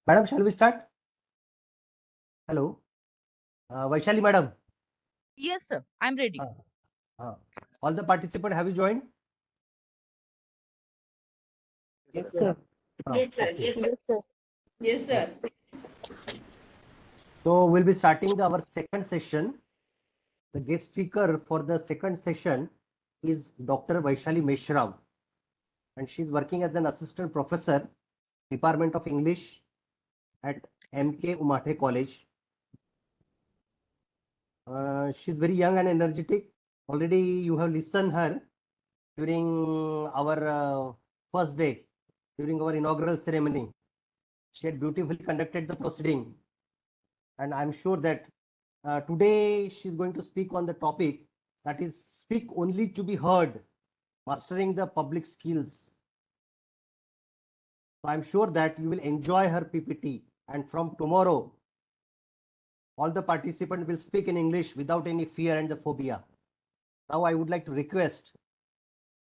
Madam, shall we start? Hello. Vaishali madam. Yes, sir. I'm ready. All the participants, have you joined? Yes, sir. Okay. Yes, sir. Yes, sir. So we'll be starting our second session. The guest speaker for the second session is Dr. Vaishali Meshram, and she's working as an assistant professor, Department of English at MK Umathe College. She's very young and energetic. Already you have listened her during our first day, during our inaugural ceremony. She had beautifully conducted the proceeding, and I'm sure that today she's going to speak on the topic that is speak only to be heard, mastering the public skills. So I'm sure that you will enjoy her PPT, and from tomorrow, all the participants will speak in English without any fear and the phobia. Now I would like to request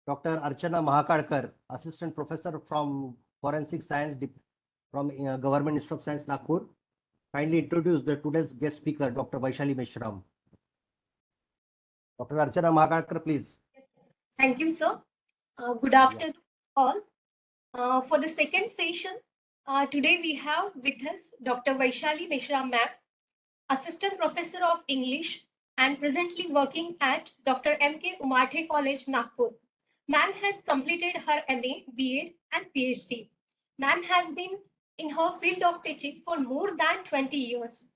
Dr. Archana Mahakalkar, Assistant Professor from Forensic Science from Government Institute of Science, Nagpur, kindly introduce the today's guest speaker, Dr. Vaishali Meshram. Dr. Archana Mahakalkar, please. Thank you, sir. Good afternoon, all. For the second session, today we have with us Dr. Vaishali Meshram ma'am, Assistant Professor of English and presently working at Dr. M.K. Umathe College, Nagpur. Ma'am has completed her MA, BEd and PhD. Ma'am has been in her field of teaching for more than 20 years.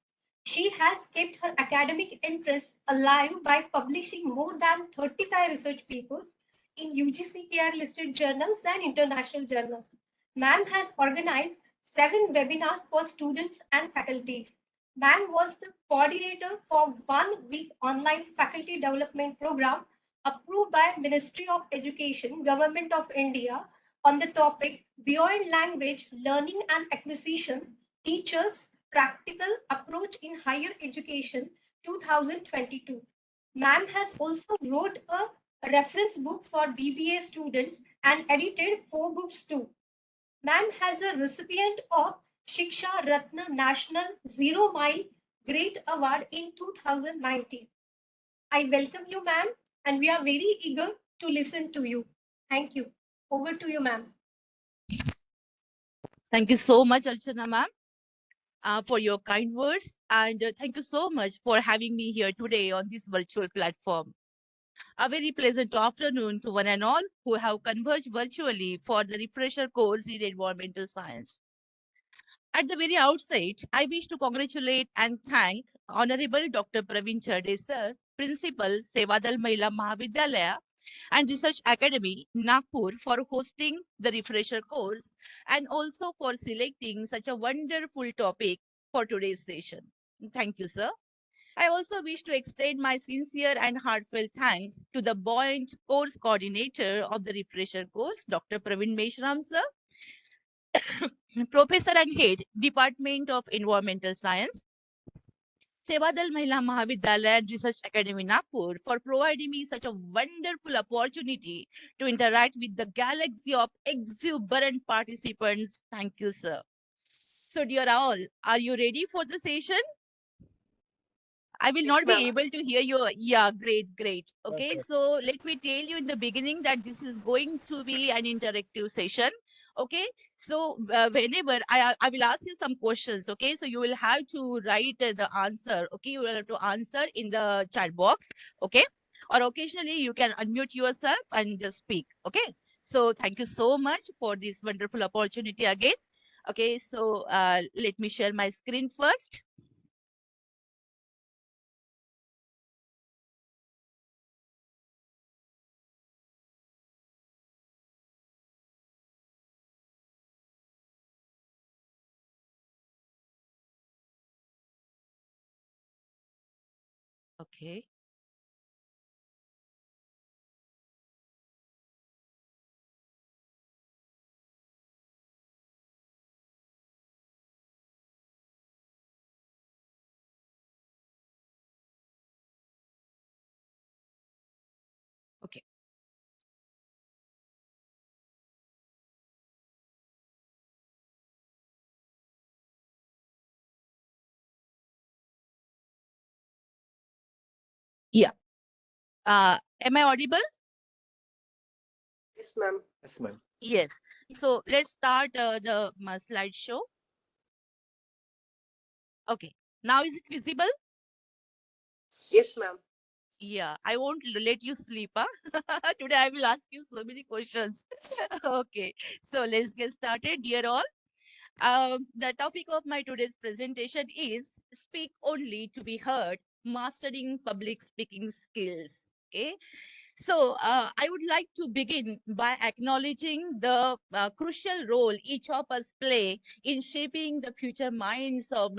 She has kept her academic interests alive by publishing more than 35 research papers in UGCPR listed journals and international journals. Ma'am has organized 7 webinars for students and faculties. Ma'am was the coordinator for 1 week online faculty development program approved by Ministry of Education, Government of India on the topic Beyond Language Learning and Acquisition, Teachers Practical Approach in Higher Education 2022. Ma'am has also wrote a reference book for BBA students and edited 4 books too. Ma'am has a recipient of Shiksha Ratna National Zero Mile Great Award in 2019. I welcome you, ma'am, and we are very eager to listen to you. Thank you. Over to you, ma'am. Thank you so much, Archana ma'am, for your kind words. And thank you so much for having me here today on this virtual platform. A very pleasant afternoon to one and all who have converged virtually for the refresher course in environmental science. At the very outset, I wish to congratulate and thank Honorable Dr. Praveen Chade sir, Principal, Sevadal Mahila Mahavidyalaya and Research Academy, Nagpur, for hosting the refresher course and also for selecting such a wonderful topic for today's session. Thank you, sir. I also wish to extend my sincere and heartfelt thanks to the buoyant course coordinator of the refresher course, Dr. Praveen Meshram, sir, Professor and Head, Department of Environmental Science, Sevadal Mahila Mahavidyalaya and Research Academy Nagpur, for providing me such a wonderful opportunity to interact with the galaxy of exuberant participants. Thank you, sir. So, dear all, are you ready for the session? I will Yes, not be ma'am. able to hear you. Yeah, great, great. Okay, so let me tell you in the beginning that this is going to be an interactive session. Okay, so whenever I will ask you some questions. Okay, so you will have to write the answer. Okay, you will have to answer in the chat box. Okay, or occasionally you can unmute yourself and just speak. Okay, so thank you so much for this wonderful opportunity again. Okay, so let me share my screen first. Okay. Okay. Am I audible? Yes, ma'am. Yes, ma'am. Yes. So let's start the slideshow. Okay. Now is it visible? Yes, ma'am. Yeah, I won't let you sleep. Huh? Today I will ask you so many questions. Okay. So let's get started, dear all. The topic of my today's presentation is Speak Only to Be Heard, Mastering Public Speaking Skills. Okay. So, I would like to begin by acknowledging the crucial role each of us play in shaping the minds of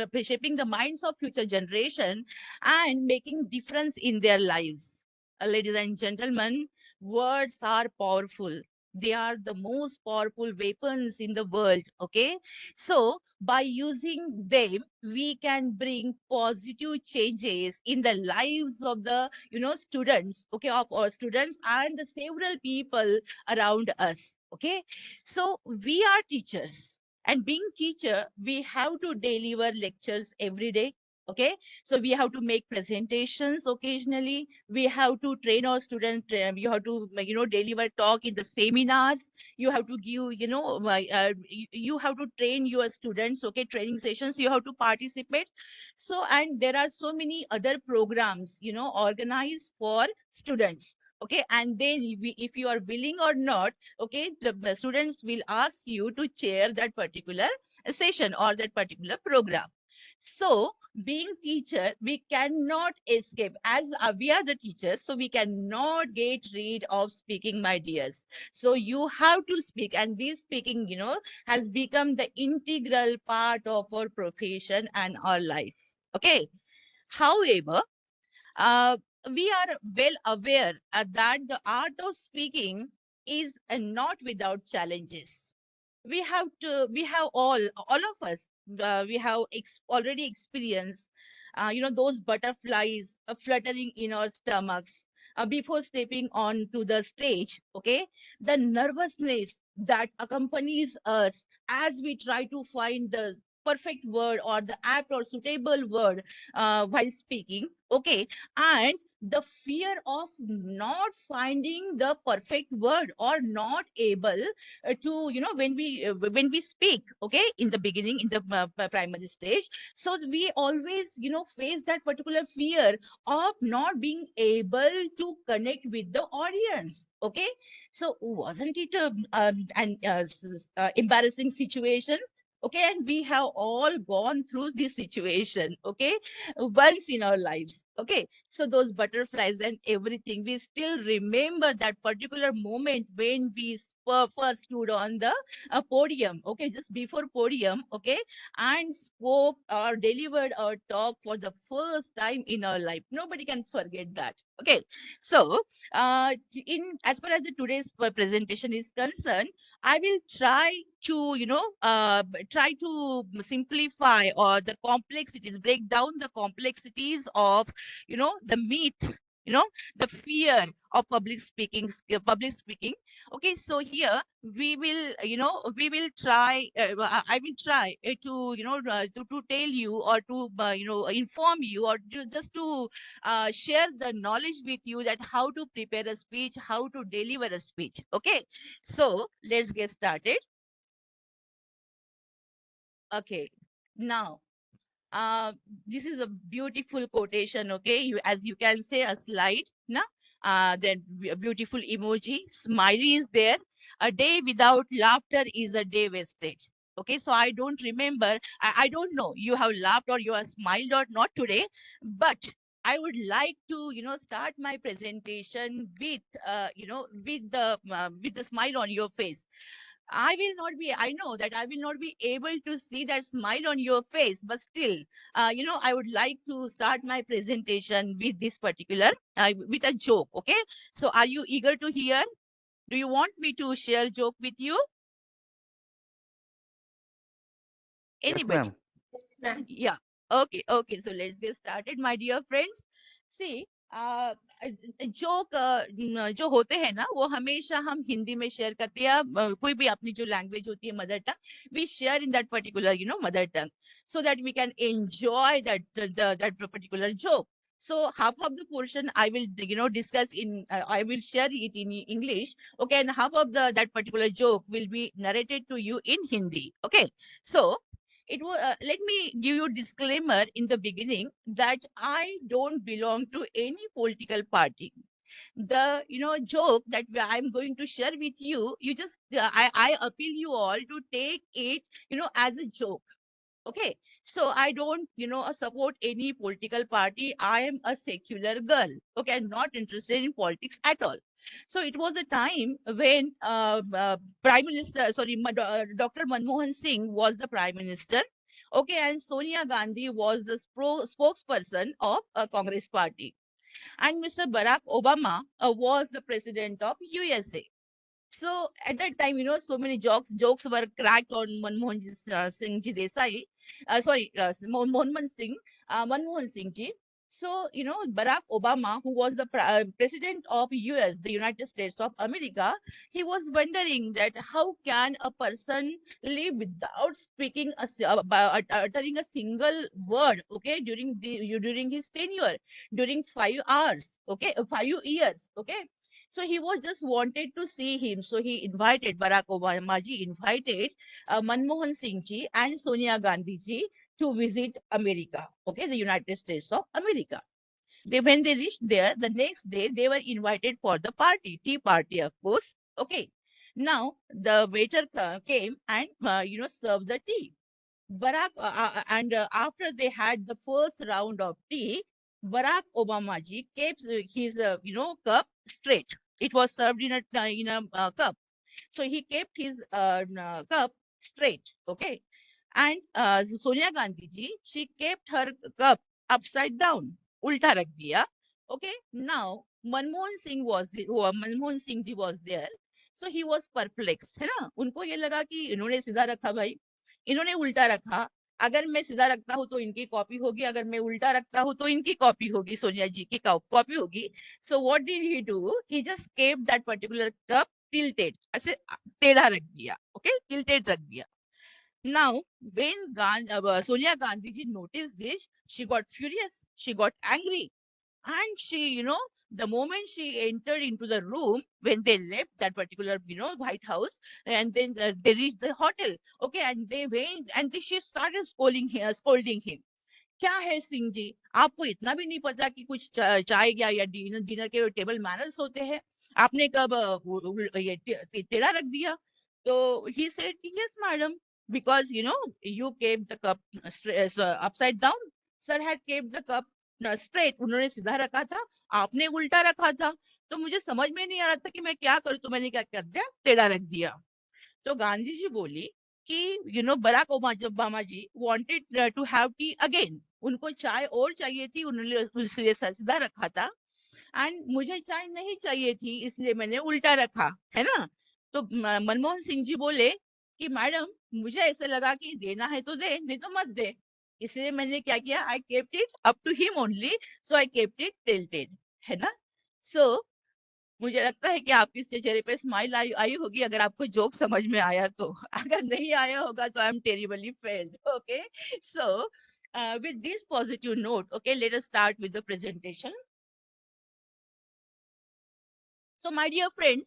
future generation and making difference in their lives. Ladies and gentlemen, words are powerful. They are the most powerful weapons in the world. Okay, so by using them, we can bring positive changes in the lives of the students, okay, of our students and the several people around us. Okay, so we are teachers, and being teacher, we have to deliver lectures every day. Okay, so we have to make presentations occasionally, we have to train our students, you have to deliver talk in the seminars, you have to give you have to train your students, okay, training sessions you have to participate. So, and there are so many other programs, organized for students. Okay, and then if you are willing or not, okay, the students will ask you to chair that particular session or that particular program. So, being teacher, we cannot escape. As we are the teachers, so we cannot get rid of speaking, my dears. So you have to speak, and this speaking, has become the integral part of our profession and our life. Okay. However, uh, we are well aware that the art of speaking is not without challenges. We have all of us, we have already experienced those butterflies fluttering in our stomachs before stepping onto the stage. Okay, the nervousness that accompanies us as we try to find the perfect word or the apt or suitable word while speaking. Okay, and the fear of not finding the perfect word or not able to when we speak, okay, in the beginning, in the primary stage. So we always face that particular fear of not being able to connect with the audience. Okay, so wasn't it an embarrassing situation? Okay, and we have all gone through this situation, okay, once in our lives. Okay, so those butterflies and everything, we still remember that particular moment when we first stood on the podium, okay, just before podium, okay, and spoke or delivered our talk for the first time in our life. Nobody can forget that. Okay, so in as far as the today's presentation is concerned, I will try to try to simplify or the complexities, break down the complexities of the myth, the fear of public speaking. Okay, so here we will try, I will try to to tell you or to inform you or just to share the knowledge with you that how to prepare a speech, how to deliver a speech. Okay, so let's get started. Okay, now uh, this is a beautiful quotation. Okay, as you can say, a slide, na? Then a beautiful emoji, smiley is there. A day without laughter is a day wasted. Okay, so I don't remember, I don't know you have laughed or you have smiled or not today, but I would like to start my presentation with with the smile on your face. I will not be, I know that I will not be able to see that smile on your face, but still, I would like to start my presentation with this particular, with a joke. Okay. So are you eager to hear? Do you want me to share joke with you? Yes, Anybody? ma'am. Yes, ma'am. Yeah. Okay. Okay. So let's get started, my dear friends. See, joke जो होते हैं ना, वो हमेशा हम हिंदी में share करते हैं, कोई भी अपनी जो लैंग्वेज होती है mother tongue, we share in that particular mother tongue, so that we can enjoy that that particular joke. So half of the portion I will, discuss in, I will share it in English. Okay, and half of that particular joke will be narrated to you in Hindi. Okay, so it was. Let me give you a disclaimer in the beginning that I don't belong to any political party. The joke that I'm going to share with you, you just I appeal you all to take it as a joke. Okay, so I don't support any political party. I am a secular girl. Okay, I'm not interested in politics at all. So it was a time when prime minister, sorry, Dr. Manmohan Singh was the prime minister. Okay, and Sonia Gandhi was the spokesperson of a Congress party, and Mr. Barack Obama was the president of USA. So at that time, so many jokes were cracked on Singh Ji Desai. Sorry, Manmohan Singh Ji. So, Barack Obama, who was the president of US, the United States of America, he was wondering that how can a person live without speaking, uttering a single word, okay, during his tenure, during 5 hours, okay, 5 years, okay. So he was just wanted to see him. So he invited Barack Obama ji, invited Manmohan Singh ji and Sonia Gandhi ji to visit America, okay, the United States of America. When they reached there, the next day they were invited for the party, tea party, of course. Okay. Now the waiter came and served the tea. Barack and after they had the first round of tea, Barack Obama ji kept his cup straight. It was served in a cup, so he kept his cup straight. Okay, and Sonia Gandhi ji, she kept her cup upside down, ulta rakh diya. Okay, now Manmohan Singh ji was there, so he was perplexed, है ना? उनको ये लगा कि इन्होंने सीधा रखा भाई, इन्होंने उल्टा रखा. अगर मैं सीधा रखता हूँ तो इनकी कॉपी होगी, अगर मैं उल्टा रखता हूँ तो इनकी कॉपी होगी, सोनिया जी की कॉपी होगी. So what did he do? He just kept that particular cup tilted, ऐसे टेढ़ा रख दिया. Okay, tilted रख दिया. Now, when Sonia Gandhi ji noticed this, she got furious, she got angry, and she, the moment she entered into the room, when they left that particular, White House, and then they reached the hotel, okay, and they went, and then she started scolding him. क्या है सिंह जी, आपको इतना भी नहीं पता कि कुछ चाय या डिनर डिनर के टेबल मैनर्स होते हैं, आपने कब ये टेढ़ा रख दिया. तो he said yes madam, because you kept the cup upside down, sir had kept the cup straight, उन्होंने सीधा रखा था, आपने उल्टा रखा था. तो मुझे समझ में नहीं आ रहा था कि मैं क्या करूं, तो मैंने क्या कर दिया, टेढ़ा रख दिया. तो गांधी जी बोली कि Barack Obama ji wanted to have tea again, उनको चाय और चाहिए थी, उन्होंने इसलिए सीधा रखा था, एंड मुझे चाय नहीं चाहिए थी इसलिए मैंने उल्टा रखा, है ना. तो मनमोहन सिंह जी बोले कि मैडम, मुझे ऐसा लगा कि देना है तो दे, नहीं तो मत दे, इसलिए मैंने क्या किया, I kept it up to him only, so I kept it tilted, है ना. सो मुझे लगता है कि आपके चेहरे पे स्माइल आई होगी अगर आपको जोक समझ में आया तो. अगर नहीं आया होगा तो I am terribly failed. Okay, so with this positive note, okay, let us start with the presentation. So my dear friends,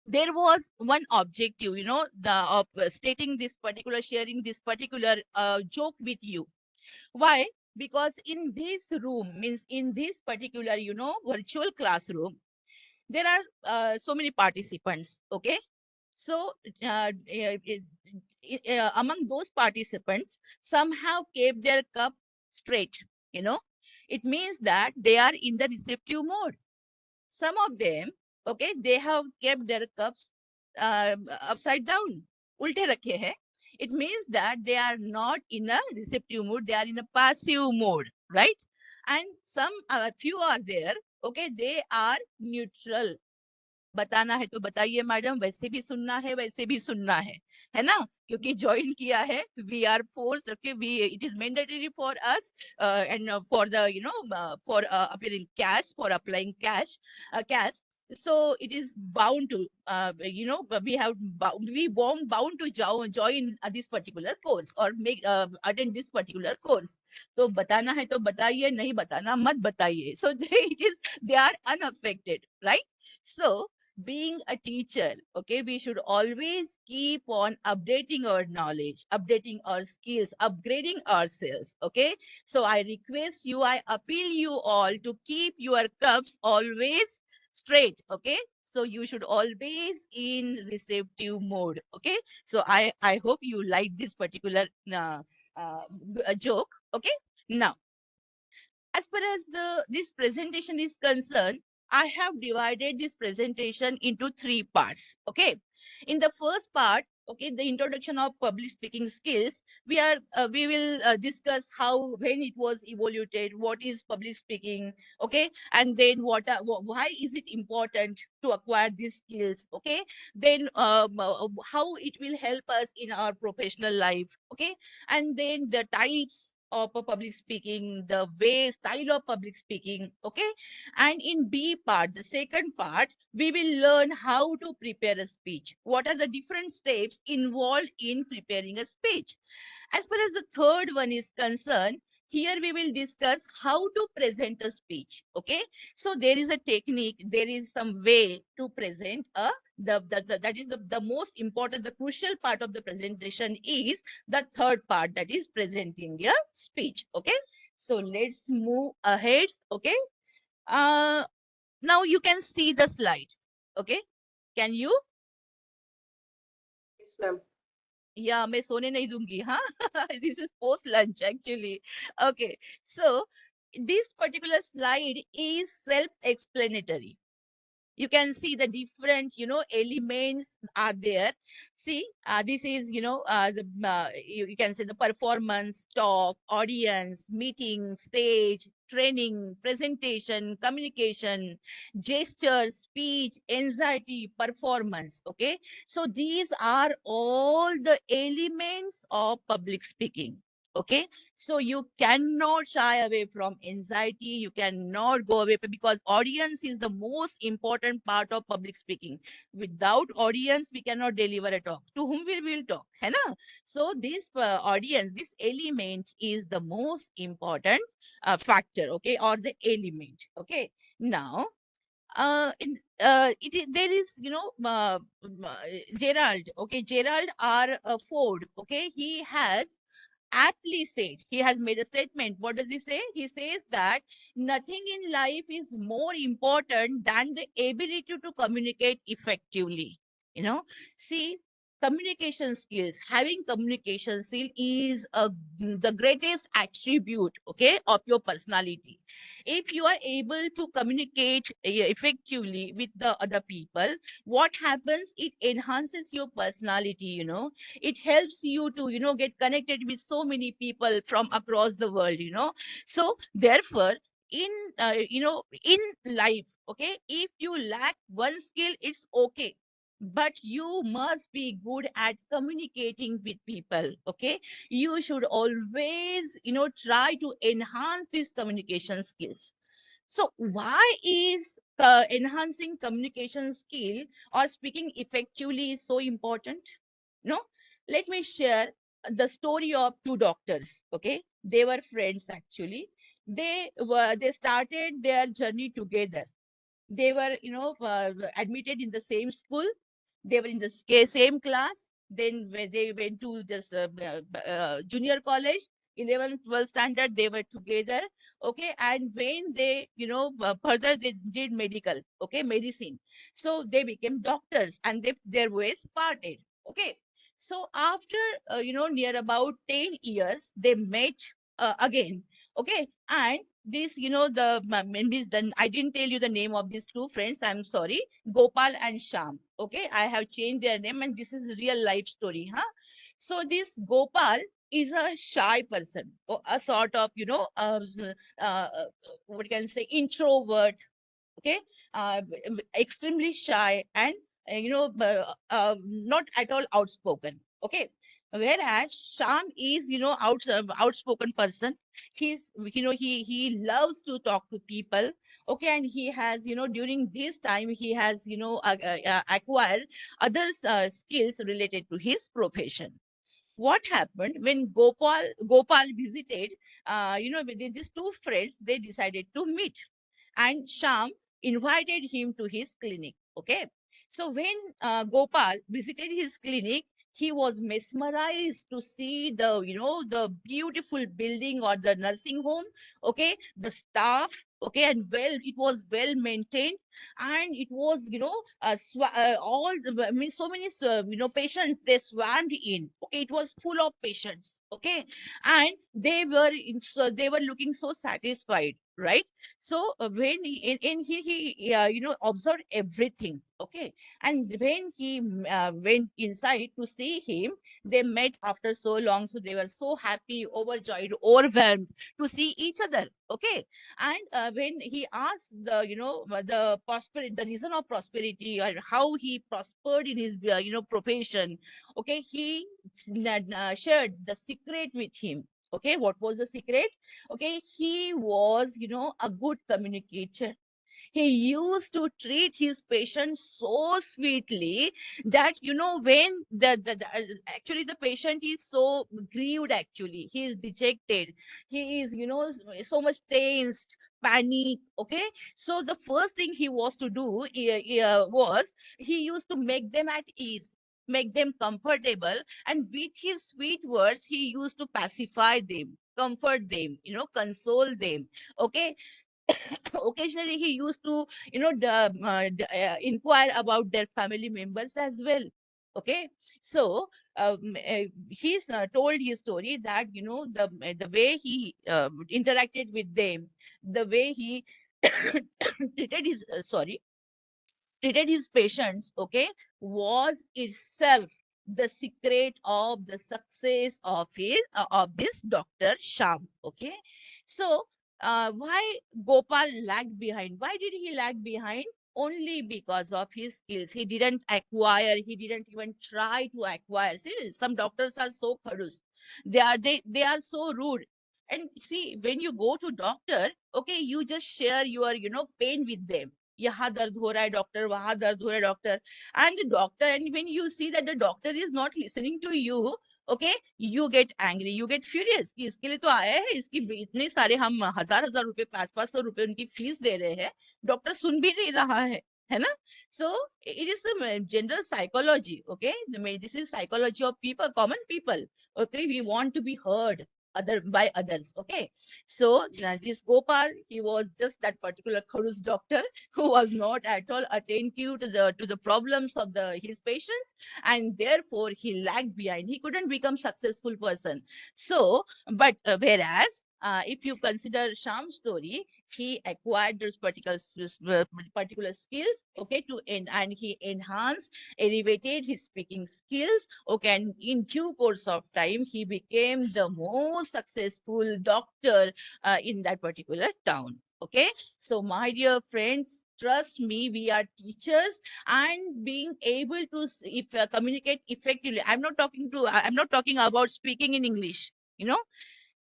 there was one objective, the of stating this particular, sharing this particular joke with you. Why? Because in this room, means in this particular virtual classroom, there are so many participants. Okay, so among those participants, some have kept their cup straight. It means that they are in the receptive mode. Some of them, okay, they have kept their cups upside down, ulte rakhe hai. It means that they are not in a receptive mode, they are in a passive mode, right? And some few are there, okay, they are neutral. बताना है तो बताइए madam, वैसे भी सुनना है, वैसे भी सुनना है ना, क्योंकि ज्वाइन किया है, we are force, okay, we it is mandatory for us and for the for appearing cash, for applying cash. So it is bound to, we bound to join this particular course or make attend this particular course. So बताना है तो बताइए, नहीं बताना मत बताइए. So they are unaffected, right? So being a teacher, okay, we should always keep on updating our knowledge, updating our skills, upgrading ourselves, okay? So I request you, I appeal you all to keep your cups always straight, okay? So you should always in receptive mode, okay? So I hope you like this particular joke, okay? Now, as far as this presentation is concerned, I have divided this presentation into three parts. Okay. In the first part, okay, the introduction of public speaking skills, we will discuss how, when it was evaluated, what is public speaking, okay, and then why is it important to acquire these skills, okay, then how it will help us in our professional life, okay, and then the types of public speaking, the way, style of public speaking, okay. And in B part, the second part, we will learn how to prepare a speech. What are the different steps involved in preparing a speech? As far as the third one is concerned, here we will discuss how to present a speech. Okay, so there is a technique, there is some way to present a that is the most important, the crucial part of the presentation is the third part, that is presenting a speech. Okay, so let's move ahead. Okay, uh now you can see the slide. Okay, can you? Yes, ma'am. Yeah, मैं सोने नहीं दूंगी, हाँ. This is post lunch actually. Okay, so this particular slide is self-explanatory. You can see the different, elements are there. See, this is, you can say the performance, talk, audience, meeting, stage, training, presentation, communication, gesture, speech, anxiety, performance. Okay, so these are all the elements of public speaking. Okay, so you cannot shy away from anxiety. You cannot go away because audience is the most important part of public speaking. Without audience, we cannot deliver a talk. To whom we will talk, है ना? So this audience, this element is the most important factor, okay, or the element. Okay, now there is, Gerald, okay, Gerald R. Ford, okay, he has aptly said, he has made a statement. What does he say? He says that nothing in life is more important than the ability to communicate effectively. See, communication skills, having communication skill is the greatest attribute, okay, of your personality. If you are able to communicate effectively with the other people, what happens? It enhances your personality. It helps you to get connected with so many people from across the world. So therefore, in in life, okay, if you lack one skill, it's okay, but you must be good at communicating with people. Okay, you should always try to enhance these communication skills. So why is enhancing communication skill or speaking effectively so important? No, let me share the story of two doctors. Okay, they were friends actually. They started their journey together. They were admitted in the same school. They were in the same class. Then when they went to just junior college, 11th 12th standard, they were together. Okay, and when they further they did medical, okay, medicine, so they became doctors and their ways parted. Okay, so after near about 10 years they met again. Okay, and this, maybe then I didn't tell you the name of these two friends. I'm sorry, Gopal and Sham. Okay, I have changed their name, and this is real life story, huh? So this Gopal is a shy person, or a sort of, uh, what can I say, introvert. Okay, extremely shy and not at all outspoken. Okay, whereas Sham is, outspoken person. He's, he loves to talk to people. Okay, and he has, during this time, he has, acquired other skills related to his profession. What happened when Gopal visited, with these two friends, they decided to meet, and Sham invited him to his clinic. Okay. So when Gopal visited his clinic, he was mesmerized to see the beautiful building or the nursing home. Okay. The staff. Okay. And it was well maintained. And it was, all, I mean, so many, patients they swarmed in. Okay. It was full of patients. Okay. And they were looking so satisfied, right? So when he observed everything. Okay. And when he went inside to see him, they met after so long, so they were so happy, overjoyed, overwhelmed to see each other. Okay. And when he asked the reason of prosperity, or how he prospered in his profession. Okay. He shared the secret with him. Okay. What was the secret? Okay. He was, a good communicator. He used to treat his patients so sweetly that, when actually the patient is so grieved, actually he is dejected, he is, so much tensed, panic. Okay. So the first thing he was to do, was he used to make them at ease, make them comfortable, and with his sweet words he used to pacify them, comfort them, console them. Okay. Occasionally he used to, inquire about their family members as well. Okay. So he's told his story that, the way he interacted with them, the way he treated his treated his patients. Okay. Was itself the secret of the success of this Dr. Sham. Okay. So why Gopal lagged behind? Why did he lag behind? Only because of his skills. He didn't acquire, he didn't even try to acquire. See, some doctors are so khadus. They are so rude. And see, when you go to doctor, okay, you just share your, pain with them. यहाँ दर्द हो रहा है doctor, वहां दर्द हो रहा है doctor. And the doctor, and when you see that the doctor is not listening to you, okay, you get angry, you get furious कि इसके लिए तो आया है, इसकी इतने सारे हम हजार हजार रुपए, 500-500 रुपए उनकी फीस दे रहे हैं, डॉक्टर सुन भी नहीं रहा है ना? So it is a general psychology. Okay. This is psychology of people, common people. Okay. We want to be heard by others. Okay. So this Gopal, he was just that particular Kharus doctor who was not at all attentive to the problems of his patients, and therefore he lagged behind. He couldn't become successful person. So, but whereas if you consider Sham's story, he acquired those particular skills. Okay, and he enhanced, elevated his speaking skills. Okay, and in due course of time, he became the most successful doctor in that particular town. Okay. So, my dear friends, trust me, we are teachers, and being able to communicate effectively. I'm not talking about speaking in English. It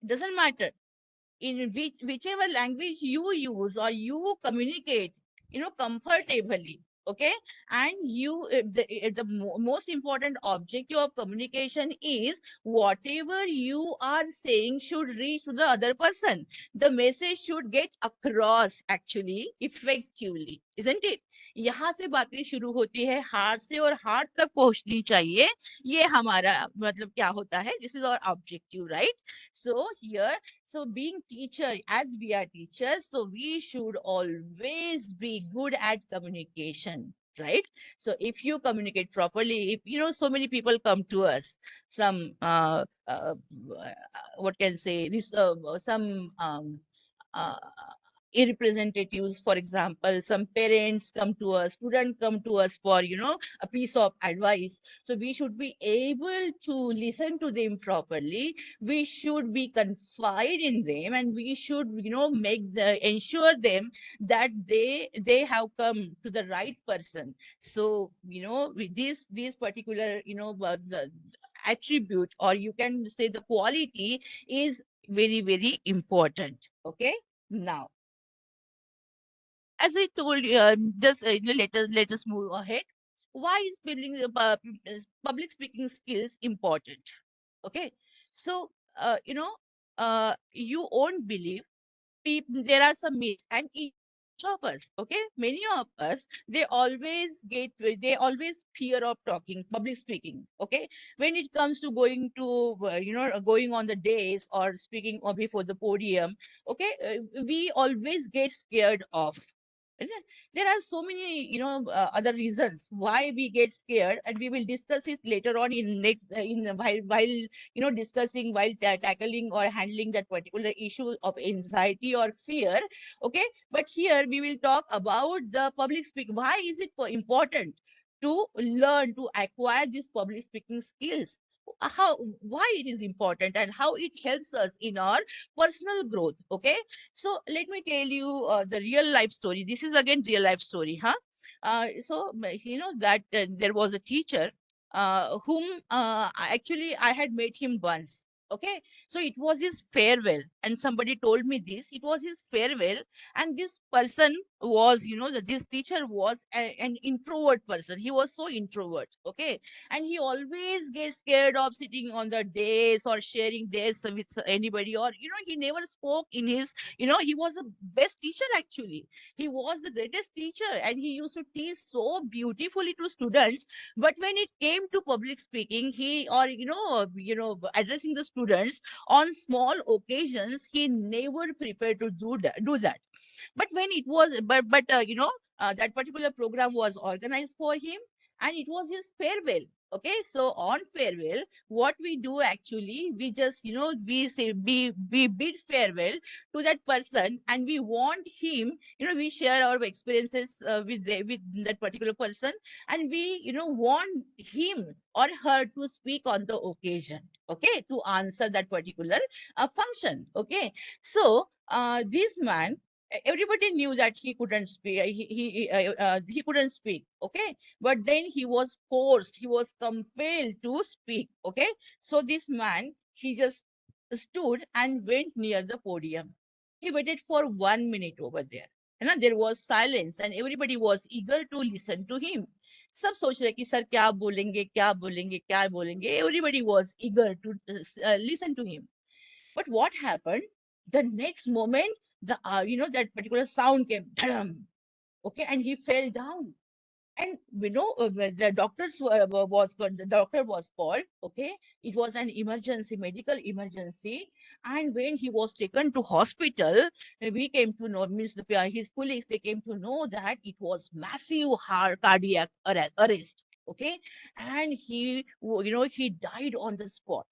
doesn't matter in whichever language you use or you communicate, comfortably. Okay. And the most important objective of communication is whatever you are saying should reach to the other person. The message should get across actually effectively, isn't it? यहाँ से बातें शुरू होती है, heart से, और heart तक पहुंचनी चाहिए. ये हमारा मतलब क्या होता है, this is our objective, right? So here, so being teacher, as we are teachers, so we should always be good at communication, right? So if you communicate properly, if so many people come to us, some what can say this, some uh, representatives, for example, some parents come to us, students come to us for a piece of advice. So we should be able to listen to them properly, we should be confide in them, and we should ensure them that they have come to the right person. So with this particular attribute, or you can say the quality, is very, very important. Okay. Now, as I told you, just let us move ahead. Why is building the public speaking skills important? Okay. So, you won't believe, there are some myths, and each of us, okay, many of us, they always fear of talking public speaking. Okay, when it comes to going to going on the days or speaking or before the podium. Okay, we always get scared of. And then there are so many, other reasons why we get scared, and we will discuss it later on in next in while discussing, while tackling or handling that particular issue of anxiety or fear. Okay, but here we will talk about the public speaking. Why is it important to learn, to acquire these public speaking skills? How, why it is important, and how it helps us in our personal growth? Okay, so let me tell you the real life story. This is again real life story, huh? That there was a teacher whom actually I had met him once. Okay, so it was his farewell, and somebody told me this. It was his farewell, and this person was, this teacher was an introvert person. He was so introvert. Okay, and he always gets scared of sitting on the days or sharing days with anybody, or he never spoke in his, he was the best teacher actually. He was the greatest teacher, and he used to teach so beautifully to students. But when it came to public speaking, he, or addressing the students on small occasions, he never prepared to do that. But when it was, that particular program was organized for him, and it was his farewell. Okay, so on farewell, what we do actually, we just, we say, we bid farewell to that person, and we want him, we share our experiences with that particular person, and we, want him or her to speak on the occasion. Okay, to answer that particular function. Okay, so this man, everybody knew that he couldn't speak. He couldn't speak. Okay, but then he was forced. He was compelled to speak. Okay, so this man, he just stood and went near the podium. He waited for 1 minute over there. And there was silence, and everybody was eager to listen to him. सब सोच रहे कि sir क्या बोलेंगे, क्या बोलेंगे, क्या बोलेंगे. Everybody was eager to listen to him. But what happened? The next moment, that particular sound came, "Dhadam." Okay, and he fell down. And when the the doctor was called. Okay, it was an emergency, medical emergency. And when he was taken to hospital, we came to know, means his colleagues, they came to know that it was massive heart cardiac arrest. Okay, and he died on the spot.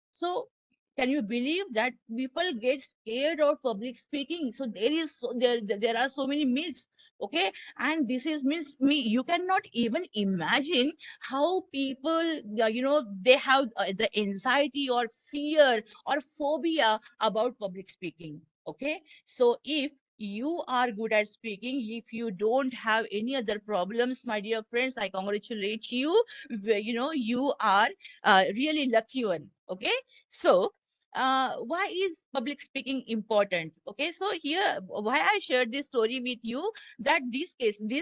So can you believe that people get scared of public speaking? So there are so many myths. Okay, and this is means me. You cannot even imagine how people, they have the anxiety or fear or phobia about public speaking. Okay, so if you are good at speaking, if you don't have any other problems, my dear friends, I congratulate you. You are really lucky one. Okay, so why is public speaking important? Okay, so here, why I shared this story with you, that these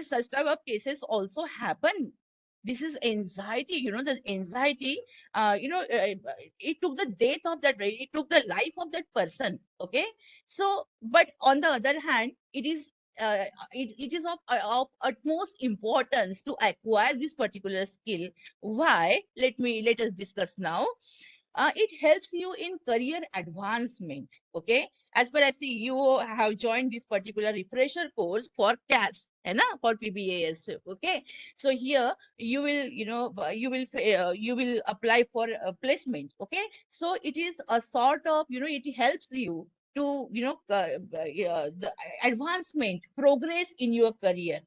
such type of cases also happen. This is anxiety, the anxiety, it took the death of that, it took the life of that person. Okay, so but on the other hand, it is of utmost importance to acquire this particular skill. Why? Let us discuss now. It helps you in career advancement. Okay, as per I see, you have joined this particular refresher course for CAS, for PBAS. Okay, so here you will, you will apply for a placement. Okay, so it is a sort of, it helps you to, the advancement, progress in your career.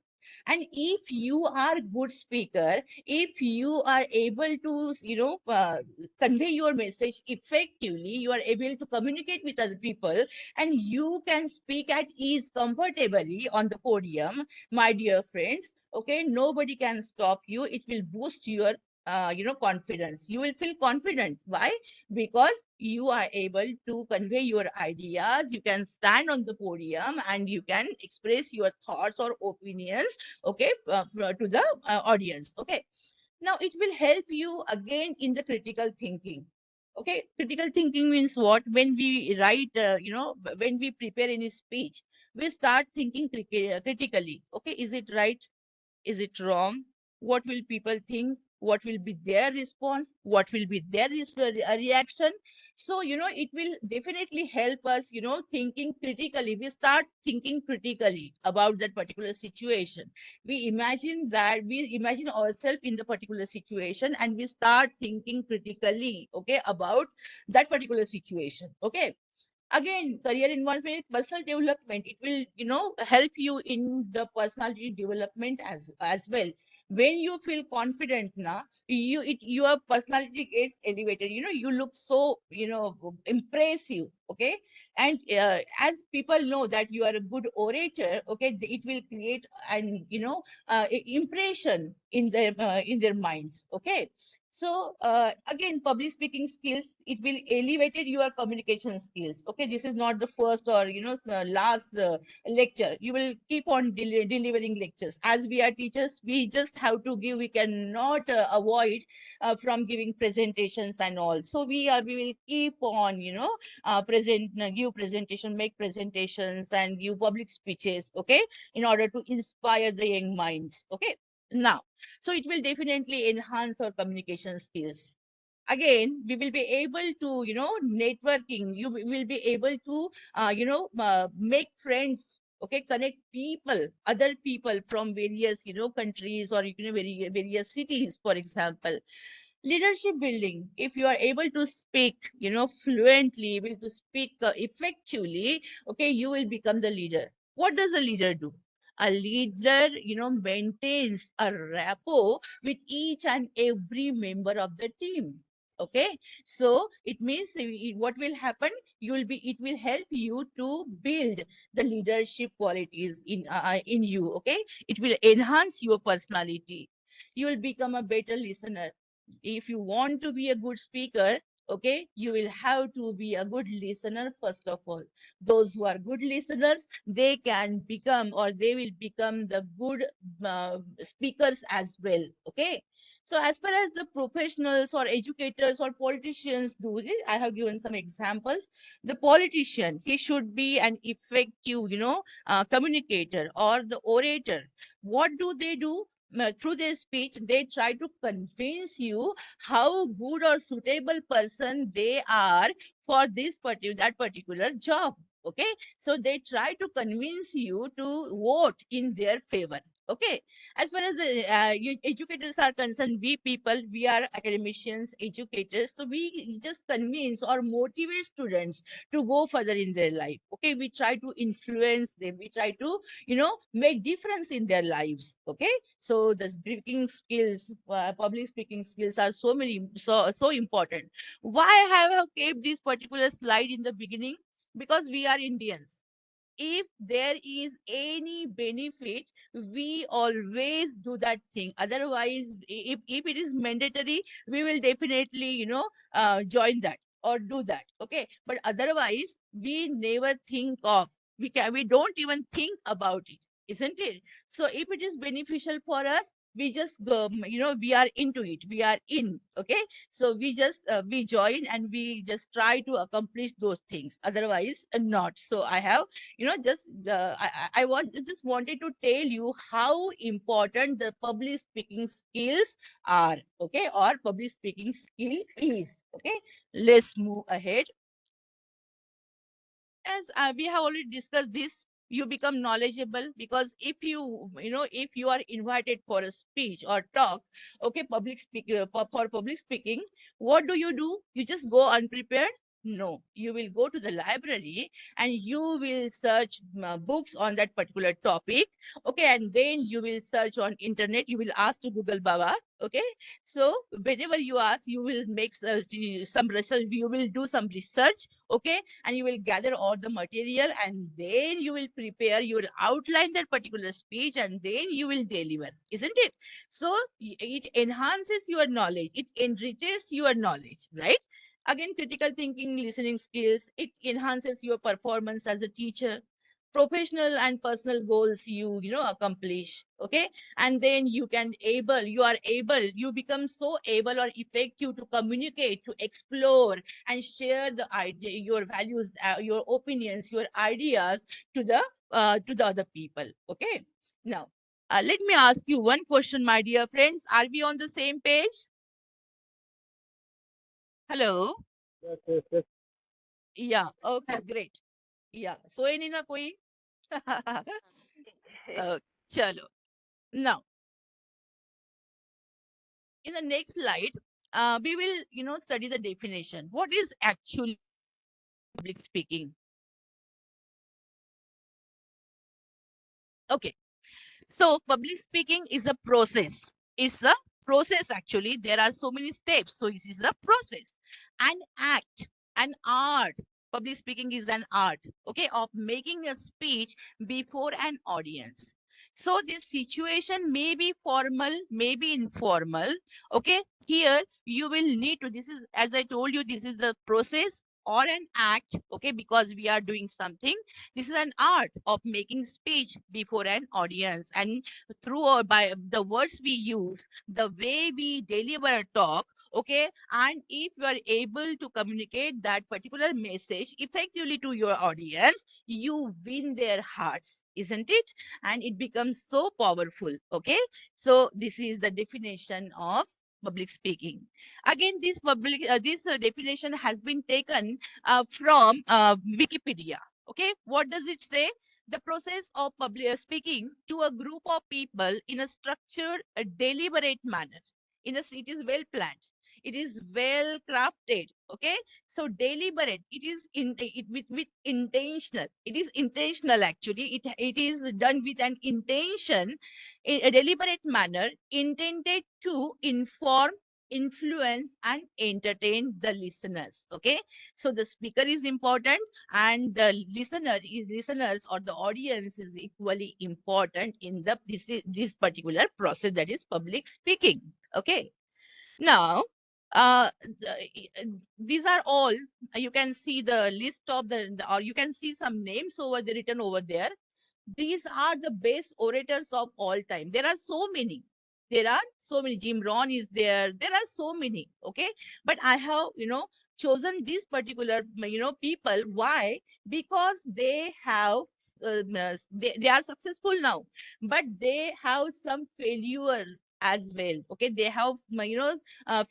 And if you are good speaker, if you are able to, convey your message effectively, you are able to communicate with other people, and you can speak at ease comfortably on the podium, my dear friends. Okay, nobody can stop you. It will boost your confidence. You will feel confident. Why? Because you are able to convey your ideas. You can stand on the podium and you can express your thoughts or opinions, okay, to the audience. Okay. Now it will help you again in the critical thinking. Okay, critical thinking means what? When we write, when we prepare any speech, we start thinking critically. Okay, is it right? Is it wrong? What will people think? What will be their response? What will be their reaction? So, it will definitely help us, thinking critically. We start thinking critically about that particular situation. We imagine ourselves in the particular situation and we start thinking critically, okay, about that particular situation. Okay. Again, career involvement, personal development, it will help you in the personality development as well. When you feel confident now, your personality gets elevated. You look so impressive. Okay. And as people know that you are a good orator, okay, it will create an impression in their minds. Okay. So again, public speaking skills, it will elevated your communication skills. Okay, this is not the first or last lecture. You will keep on delivering lectures. As we are teachers, we just have to give. We cannot avoid from giving presentations and all. So we will keep on give presentation, make presentations, and give public speeches. Okay, in order to inspire the young minds. Okay, now. So it will definitely enhance our communication skills. Again, we will be able to, networking. You will be able to, make friends. Okay, connect people, other people from various, countries or various cities, for example. Leadership building, if you are able to speak fluently, able to speak effectively, okay, you will become the leader. What does a leader do? A leader maintains a rapport with each and every member of the team. Okay, so it means what will happen, it will help you to build the leadership qualities in you. Okay, it will enhance your personality. You will become a better listener. If you want to be a good speaker, okay, you will have to be a good listener first of all. Those who are good listeners, they can become or they will become the good speakers as well. Okay. So as far as the professionals or educators or politicians do this, I have given some examples. The politician, he should be an effective communicator or the orator. What do they do? Through their speech, they try to convince you how good or suitable person they are for that particular job. Okay, so they try to convince you to vote in their favor. Okay, as far as the educators are concerned, we people, we are academicians, educators, so we just convince or motivate students to go further in their life. Okay, we try to influence them, we try to make difference in their lives. Okay, so the speaking skills, public speaking skills are so important. Why have I kept this particular slide in the beginning? Because we are Indians. If there is any benefit, we always do that thing. Otherwise, if it is mandatory, we will definitely join that or do that. Okay, but otherwise we never think of, we don't even think about it, isn't it? So if it is beneficial for us, we just go, we are into it, we are in. Okay, so we just we join and we just try to accomplish those things. Otherwise not. So I have just I was just wanted to tell you how important the public speaking skills are. Okay, or public speaking skill is. Okay, let's move ahead. As we have already discussed this, you become knowledgeable because if you are invited for a speech or talk, okay, for public speaking, what do? You just go unprepared. No, you will go to the library and you will search books on that particular topic. Okay, and then you will search on internet. You will ask to Google Baba. Okay, so whenever you ask, you will make some research. You will do some research. Okay, and you will gather all the material, and then you will prepare. You will outline that particular speech, and then you will deliver. Isn't it? So it enhances your knowledge. It enriches your knowledge, right? Again, critical thinking, listening skills, it enhances your performance as a teacher. Professional and personal goals you accomplish. Okay, and then you become so able or effective to communicate, to explore, and share the idea, your values, your opinions, your ideas to the other people. Okay, now let me ask you one question, my dear friends. Are we on the same page? Hello. Yes, yes, yes. Yeah, okay, great. Yeah, सोए नहीं ना कोई? Chalo. Now, in the next slide, we will, study the definition. What is actually public speaking? Okay, so public speaking is a process. It's a process actually. There are so many steps. So it is a process, an act, an art. Public speaking is an art, okay, of making a speech before an audience. So this situation may be formal, may be informal. Okay, here you will need to. This is, as I told you, this is the process or an act. Okay, because we are doing something. This is an art of making speech before an audience, and through or by the words we use, the way we deliver a talk. Okay, and if you are able to communicate that particular message effectively to your audience, you win their hearts, isn't it? And it becomes so powerful. Okay, so this is the definition of public speaking. Again, this definition has been taken from Wikipedia. Okay, what does it say? The process of public speaking to a group of people in a structured, a deliberate manner. It is well planned. It is well crafted. Okay, so deliberate. It is with intentional. It is intentional actually. It is done with an intention, in a deliberate manner, intended to inform, influence, and entertain the listeners. Okay, so the speaker is important, and the listeners or the audience is equally important in this particular process, that is public speaking. Okay, now these are all, you can see the list of or you can see some names written over there. These are the best orators of all time. There are so many. There are so many. Jim Rohn is there. There are so many. Okay, but I have chosen these particular people. Why? Because they have they are successful now, but they have some failures as well. Okay, they have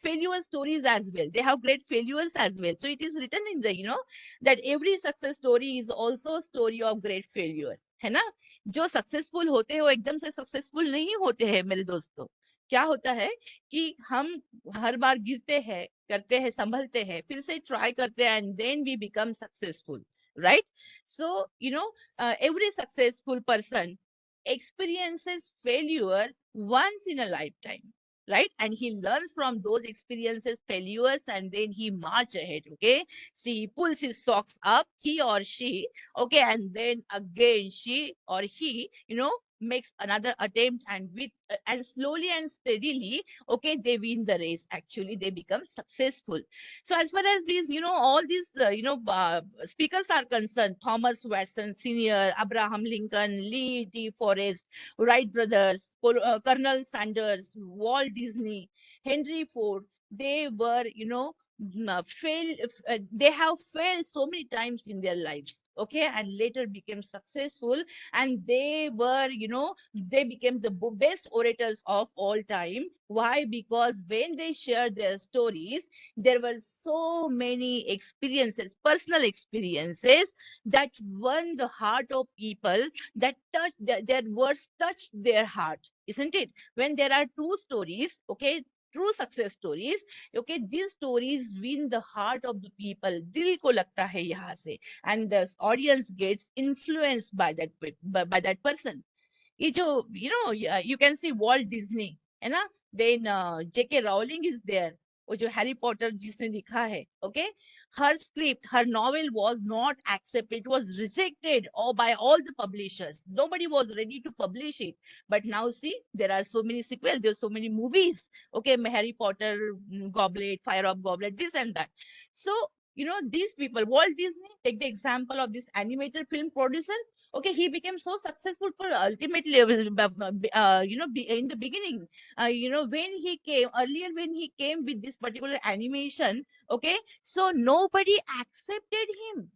failure stories as well. They have great failures as well. So it is written in the that every success story is also a story of great failure. है ना? जो successful होते हैं वो एकदम से successful नहीं होते हैं मेरे दोस्तों. क्या होता है कि हम हर बार गिरते हैं, करते हैं, संभलते हैं, फिर से ट्राई करते हैं, and then we become successful, right? So every successful person experiences failure once in a lifetime, right? And he learns from those experiences, failures, and then he march ahead. Okay, so he pulls his socks up, he or she. Okay, and then again she or he makes another attempt, and slowly and steadily, okay, they win the race. Actually, they become successful. So as far as these all these speakers are concerned, Thomas Watson Senior, Abraham Lincoln, Lee D Forrest, Wright brothers, Colonel Sanders, Walt Disney, Henry Ford, they were they have failed so many times in their lives. Okay, and later became successful, and they were they became the best orators of all time. Why? Because when they shared their stories, there were so many experiences, personal experiences, that won the heart of people, that touched their words touched their heart, isn't it? When there are two stories, okay, true success stories, okay, these stories win the heart of the people. Dil ko lagta hai yahan se, and the audience gets influenced by by that person. ये जो you can see Walt Disney है ना, then J.K. Rowling is there, वो जो Harry Potter जिसने लिखा है, okay, her script, her novel was not accepted, it was rejected or by all the publishers, nobody was ready to publish it. But now see, there are so many sequels, there are so many movies, okay, Harry Potter, Goblet, Fire of Goblet, this and that. So these people, Walt Disney, take the example of this animated film producer. Okay, he became so successful for ultimately in the beginning, when he came earlier, when he came with this particular animation, okay, so nobody accepted him,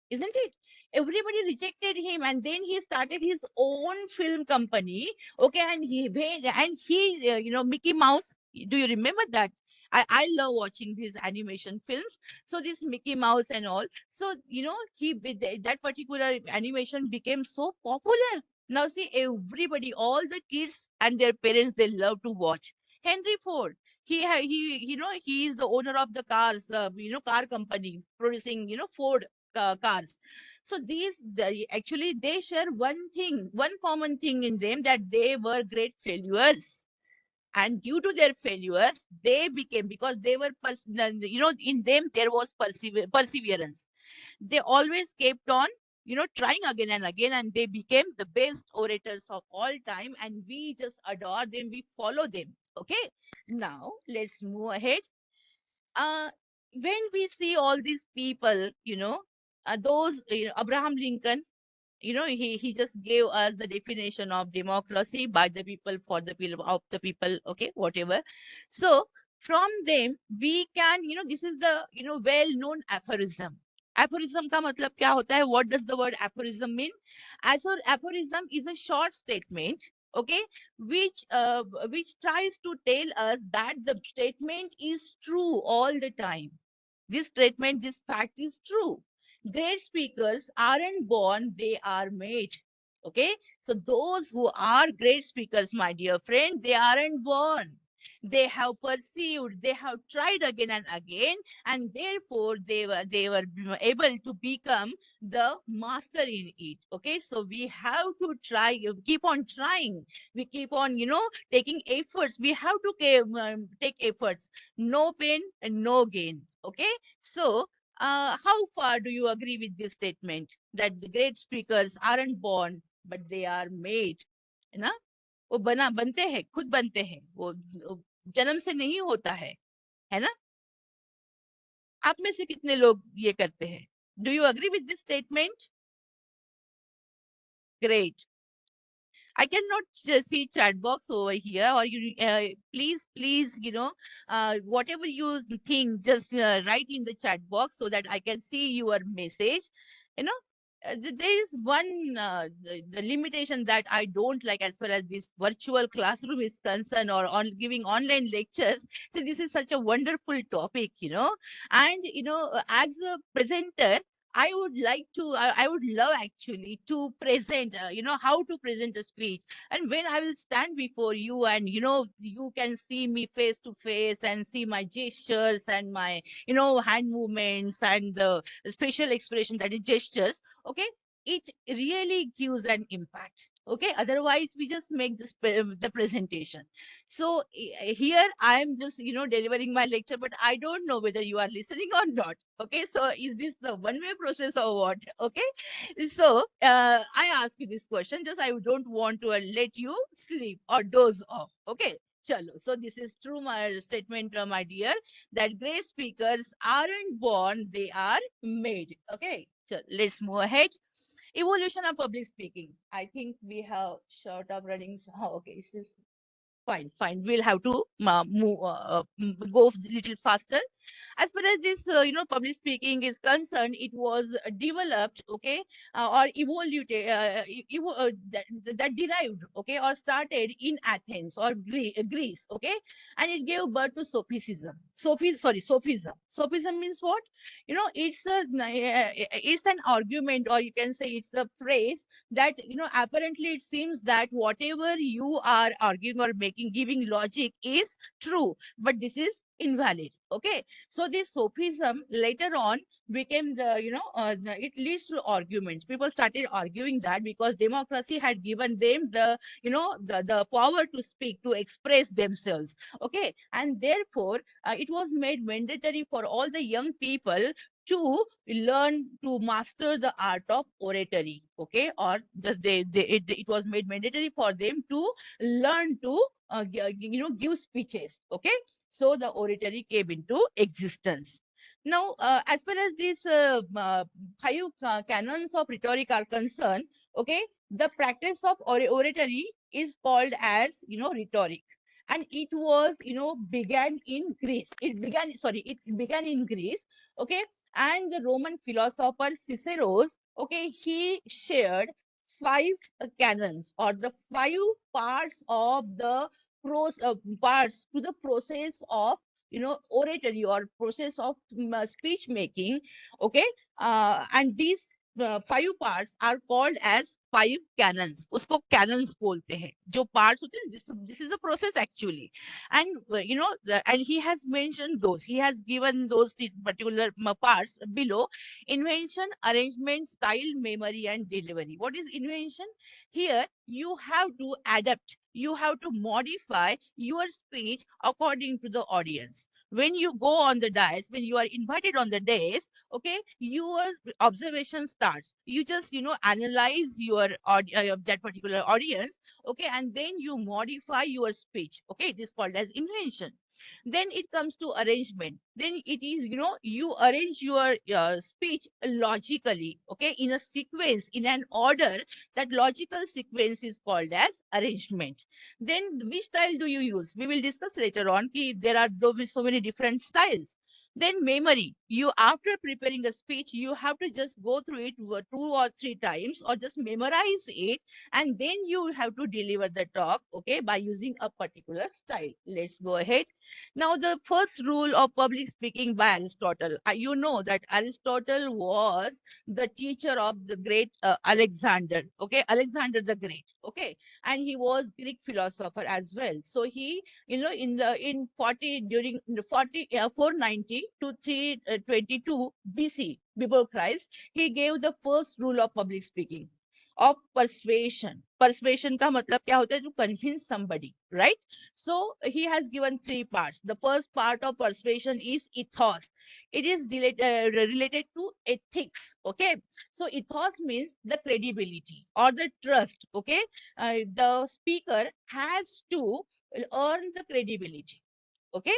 isn't it? Everybody rejected him, and then he started his own film company, okay, and he Mickey Mouse, do you remember that? I love watching these animation films. So this Mickey Mouse and all, so that particular animation became so popular. Now see, everybody, all the kids and their parents, they love to watch Henry Ford. He is the owner of the cars, car company producing Ford cars. So actually they share one thing, one common thing in them, that they were great failures, and due to their failures they became, because they were in them there was perseverance. They always kept on trying again and again, and they became the best orators of all time, and we just adore them, we follow them. Okay, now let's move ahead. uh when we see all these people, those Abraham Lincoln, he just gave us the definition of democracy, by the people, for the people, of the people, okay, whatever. So from them we can, this is the well known aphorism. Aphorism ka matlab kya hota hai? What does the word aphorism mean? As or aphorism is a short statement, okay, which tries to tell us that the statement is true all the time. This statement, this fact is true. Great speakers aren't born, they are made. Okay, so those who are great speakers, my dear friend, they aren't born. They have pursued, they have tried again and again, and therefore they were able to become the master in it. Okay, so we have to try, keep on trying. We keep on, taking efforts. We have to take efforts. No pain and no gain. Okay, so how far do you agree with this statement that the great speakers aren't born but they are made? है ना, वो बनते हैं, खुद बनते हैं, वो जन्म से नहीं होता है ना? आप में से कितने लोग ये करते हैं? Do you agree with this statement? Great. I cannot see chat box over here, or you please, whatever you think, just write in the chat box so that I can see your message. You know, there is one the limitation that I don't like as far as this virtual classroom is concerned, or on giving online lectures. So this is such a wonderful topic, and as a presenter, I would like to, I would love actually to present, how to present a speech. And when I will stand before you, and, you can see me face to face and see my gestures and my, hand movements and the facial expression, that is gestures. Okay. It really gives an impact. Okay. Otherwise, we just make this, the presentation. So here I am just, delivering my lecture, but I don't know whether you are listening or not. Okay. So is this the one-way process or what? Okay. So I ask you this question, just I don't want to let you sleep or doze off. Okay. Chalo. So this is true, my statement, my dear, that great speakers aren't born, they are made. Okay. So let's move ahead. Evolution of public speaking. I think we have short of running. Okay. This is fine. We'll have to go a little faster. As far as this, public speaking is concerned, it was developed, okay, or evolved, that derived, okay, or started in Athens or Greece, okay, and it gave birth to Sophism. Sophism. Sophism means what? It's an argument, or you can say it's a phrase that, apparently it seems that whatever you are arguing or making giving logic is true, but this is invalid. Okay, so this sophism later on became it leads to arguments. People started arguing that because democracy had given them the power to speak, to express themselves. Okay, and therefore it was made mandatory for all the young people to learn to master the art of oratory. Okay, or it was made mandatory for them to learn to give speeches. Okay, so the oratory came into existence. Now, as far as these five canons of rhetoric are concerned, okay, the practice of oratory is called as rhetoric, and it was began in Greece. It began in Greece. Okay, and the Roman philosopher Cicero's, okay, he shared five canons, or the five parts of the parts to the process of oratory, or process of speech making. Okay, and these five parts are called as five canons. Usko canons bolte hain, jo parts hote hain. This is the process actually. And and he has mentioned those, he has given these particular parts below: invention, arrangement, style, memory, and delivery. What is invention? Here you have to adapt, you have to modify your speech according to the audience. When you go on the dais, when you are invited on the dais, okay, your observation starts. You just analyze your that particular audience. Okay, and then you modify your speech. Okay, it is called as invention. Then it comes to arrangement. Then it is you arrange your speech logically, okay, in a sequence, in an order. That logical sequence is called as arrangement. Then which style do you use? We will discuss later on. There are so many different styles. Then memory. You, after preparing a speech, you have to just go through it two or three times, or just memorize it, and then you have to deliver the talk, okay, by using a particular style. Let's go ahead. Now, the first rule of public speaking by Aristotle. You know that Aristotle was the teacher of the great Alexander. Okay, Alexander the Great. Okay, and he was Greek philosopher as well. So he, in 40 during the 490 to 322 BC before Christ, he gave the first rule of public speaking, of persuasion. Persuasion का मतलब क्या होता है? To convince somebody, right? So he has given three parts. The first part of persuasion is ethos. It is related to ethics. Okay, so ethos means the credibility or the trust. Okay, the speaker has to earn the credibility. Okay,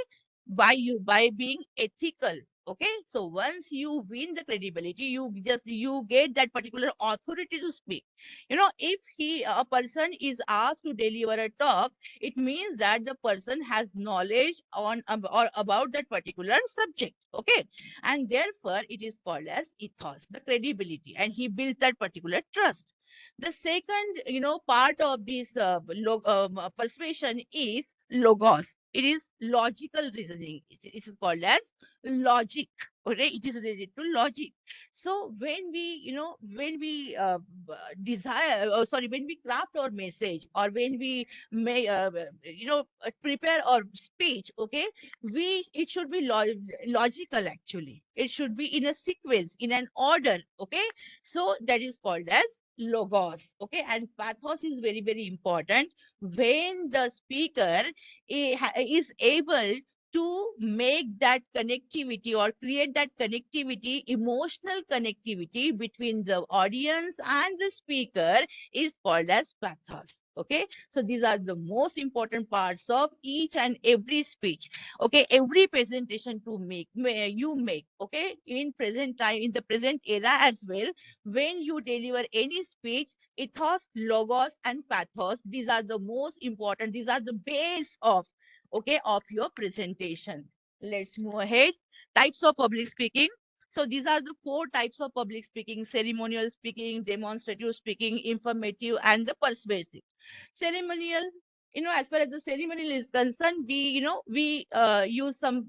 by being ethical. Okay, so once you win the credibility, you get that particular authority to speak. If a person is asked to deliver a talk, it means that the person has knowledge on or about that particular subject. Okay, and therefore it is called as ethos, the credibility, and he builds that particular trust. The second part of this persuasion is logos. It is logical reasoning. It is called as logic. Okay, it is related to logic. So when we when we desire, or sorry, when we craft our message, or when we may prepare our speech, okay, it should be logical. Actually, it should be in a sequence, in an order. Okay, so that is called as logos. Okay, and pathos is very, very important. When the speaker is able to make that connectivity, or create that connectivity, emotional connectivity between the audience and the speaker, is called as pathos. Okay, so these are the most important parts of each and every speech. Okay, every presentation you make, okay, in present time, in the present era as well. When you deliver any speech, ethos, logos, and pathos, these are the most important. These are the base of, okay, of your presentation. Let's move ahead. Types of public speaking. So these are the four types of public speaking: ceremonial speaking, demonstrative speaking, informative, and the persuasive. Ceremonial, as far as the ceremonial is concerned, we use some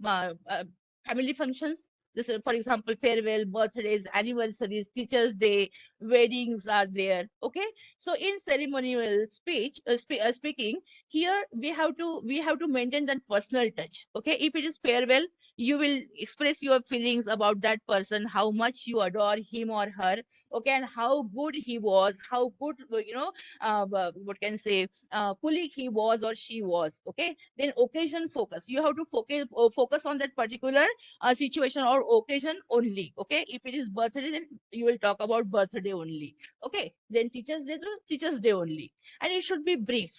family functions. This is, for example, farewell, birthdays, anniversaries, Teachers' Day, weddings are there. Okay, so in ceremonial speaking, here we have to maintain that personal touch. Okay, if it is farewell, you will express your feelings about that person, how much you adore him or her. Okay, and how good he was, how good what can I say colleague he was or she was. Okay, then occasion focus, you have to focus on that particular situation or occasion only. Okay, if it is birthday, then you will talk about birthday only. Okay, then Teachers' Day, तो Teachers' Day only, and it should be brief,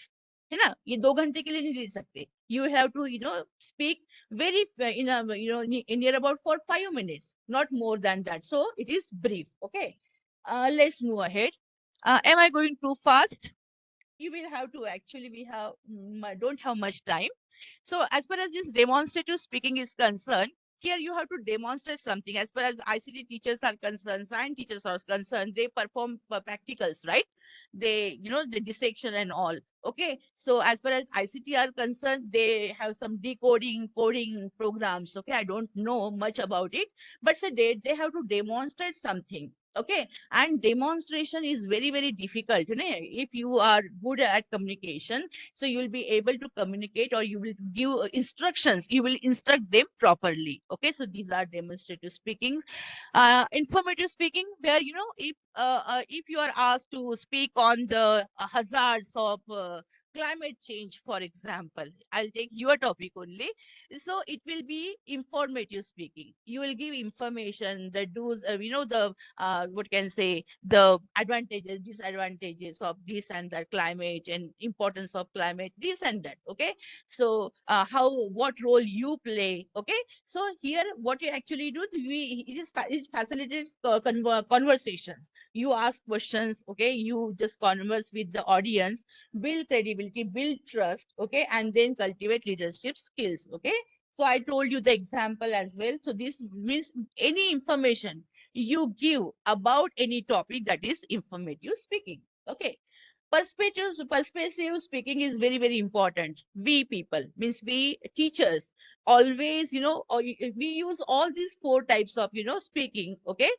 है ना, ये 2 घंटे के लिए नहीं दे सकते. You have to speak very in a near about for 5 minutes, not more than that. So it is brief. Okay, let's move ahead. Am I going too fast? You will have to, actually we have don't have much time. So as far as this demonstrative speaking is concerned, here you have to demonstrate something. As far as ICT teachers are concerned, science teachers are concerned, they perform practicals, right? They, the dissection and all. Okay, so as far as ICT are concerned, they have some decoding, coding programs. Okay, I don't know much about it, but so they have to demonstrate something. Okay, and demonstration is very, very difficult. If you are good at communication, so you will be able to communicate, or you will give instructions, you will instruct them properly. Okay, so these are demonstrative speaking. Informative speaking, where if you are asked to speak on the hazards of climate change, for example, I'll take your topic only. So it will be informative speaking. You will give information, the do's, the what can I say, the advantages, disadvantages of this and that climate, and importance of climate, this and that. Okay, so what role you play. Okay, so here what you actually do, it facilitates conversations. You ask questions. Okay, you just converse with the audience, build credibility, build trust. Okay, and then cultivate leadership skills. Okay, so I told you the example as well. So this means any information you give about any topic, that is informative speaking. Okay, perspective speaking is very, very important. We people, means we teachers, always we use all these 4 types of speaking. Okay,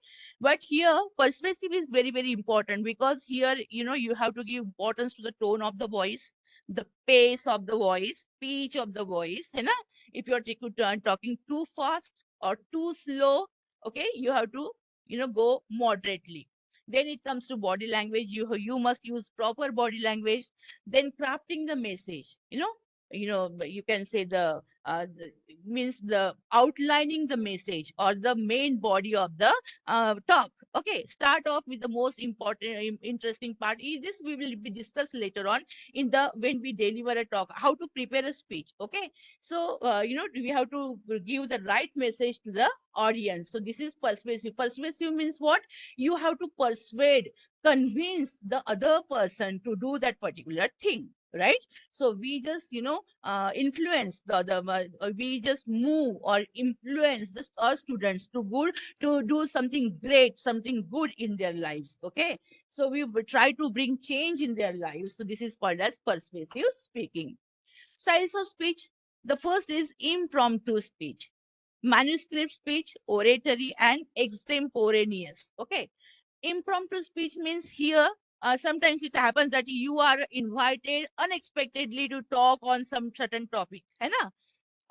but here perspective is very, very important, because here you have to give importance to the tone of the voice, the pace of the voice, pitch of the voice, है ना? If you are talking too fast or too slow, okay, you have to go moderately. Then it comes to body language. You must use proper body language. Then crafting the message. You can say means the outlining the message, or the main body of the talk. Okay, start off with the most important, interesting part. This we will be discussed later on in the when we deliver a talk, how to prepare a speech. Okay, so we have to give the right message to the audience. So this is persuasive. Persuasive means what? You have to persuade, convince the other person to do that particular thing, right? So we just influence we just move or influence our students to do something great, something good in their lives. Okay, so we will try to bring change in their lives. So this is called as persuasive speaking. Styles of speech. The first is impromptu speech, manuscript speech, oratory, and extemporaneous. Okay, impromptu speech means here sometimes it happens that you are invited unexpectedly to talk on some certain topic, है ना?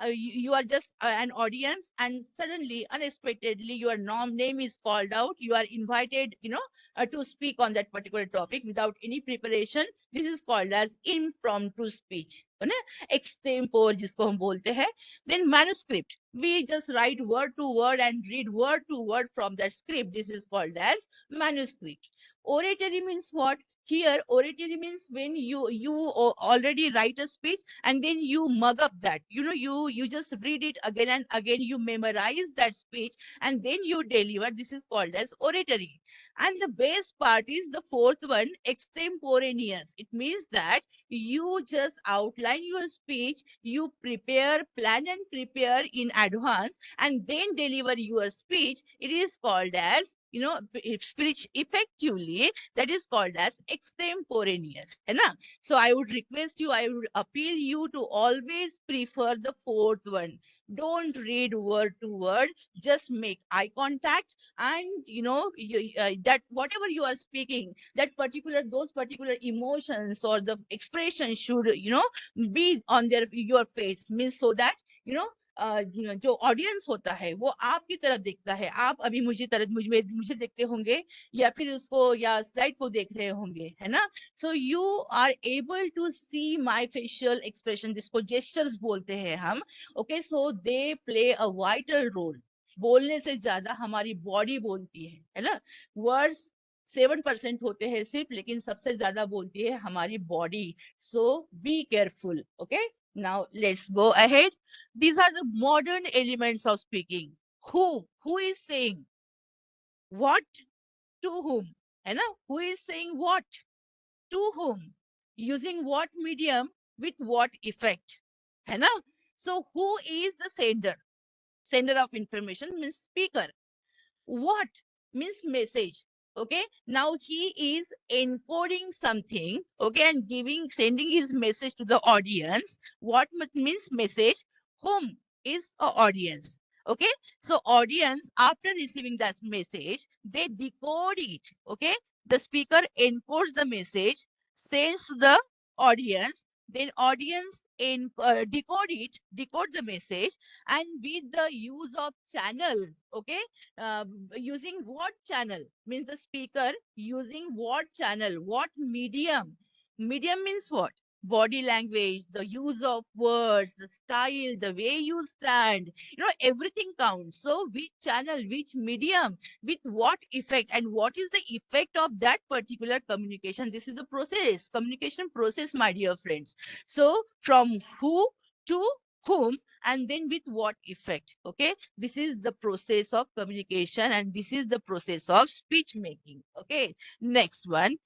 You are just an audience, and suddenly unexpectedly your name is called out. You are invited to speak on that particular topic without any preparation. This is called as impromptu speech, है ना? Extempore जिसको हम बोलते हैं. Then manuscript, we just write word to word and read word to word from that script. This is called as manuscript. Oratory means what? Here oratory means when you already write a speech, and then you mug up that, you just read it again and again, you memorize that speech, and then you deliver. This is called as oratory. And the best part is the fourth one, extemporaneous. It means that you just outline your speech, you plan and prepare in advance, and then deliver your speech. It is called as speech effectively. That is called as extemporaneous, है ना? So I would request you, I would appeal you to always prefer the fourth one. Don't read word to word, just make eye contact, and that whatever you are speaking, those particular emotions or the expression should be on your face, means so that you know जो audience होता है वो आपकी तरफ देखता है, आप अभी मुझे देखते होंगे या फिर उसको या स्लाइड को देख रहे होंगे, है ना. So you are able to see my facial expression, जिसको जेस्चर्स बोलते हैं हम. Okay, so they play a vital role. बोलने से ज्यादा हमारी बॉडी बोलती है ना. वर्ड्स 7% होते हैं सिर्फ, लेकिन सबसे ज्यादा बोलती है हमारी body. So be careful. Okay, now let's go ahead. These are the modern elements of speaking. Who is saying what to whom, है ना. Who is saying what to whom, using what medium, with what effect, है ना. So who is the sender of information means speaker. What means message. Okay, now he is encoding something, okay, and sending his message to the audience. What means message. Whom is a audience. Okay, so audience, after receiving that message, they decode it. Okay, the speaker encodes the message, sends to the audience, then audience decode the message, and with the use of channel. Okay, uh, using what channel means the speaker using what channel, what medium. Medium means what? Body language, the use of words, the style, the way you stand, everything counts. So which channel, which medium, with what effect, and what is the effect of that particular communication. This is the process, communication process, my dear friends. So from who to whom, and then with what effect. Okay, this is the process of communication, and this is the process of speech making. Okay, next one.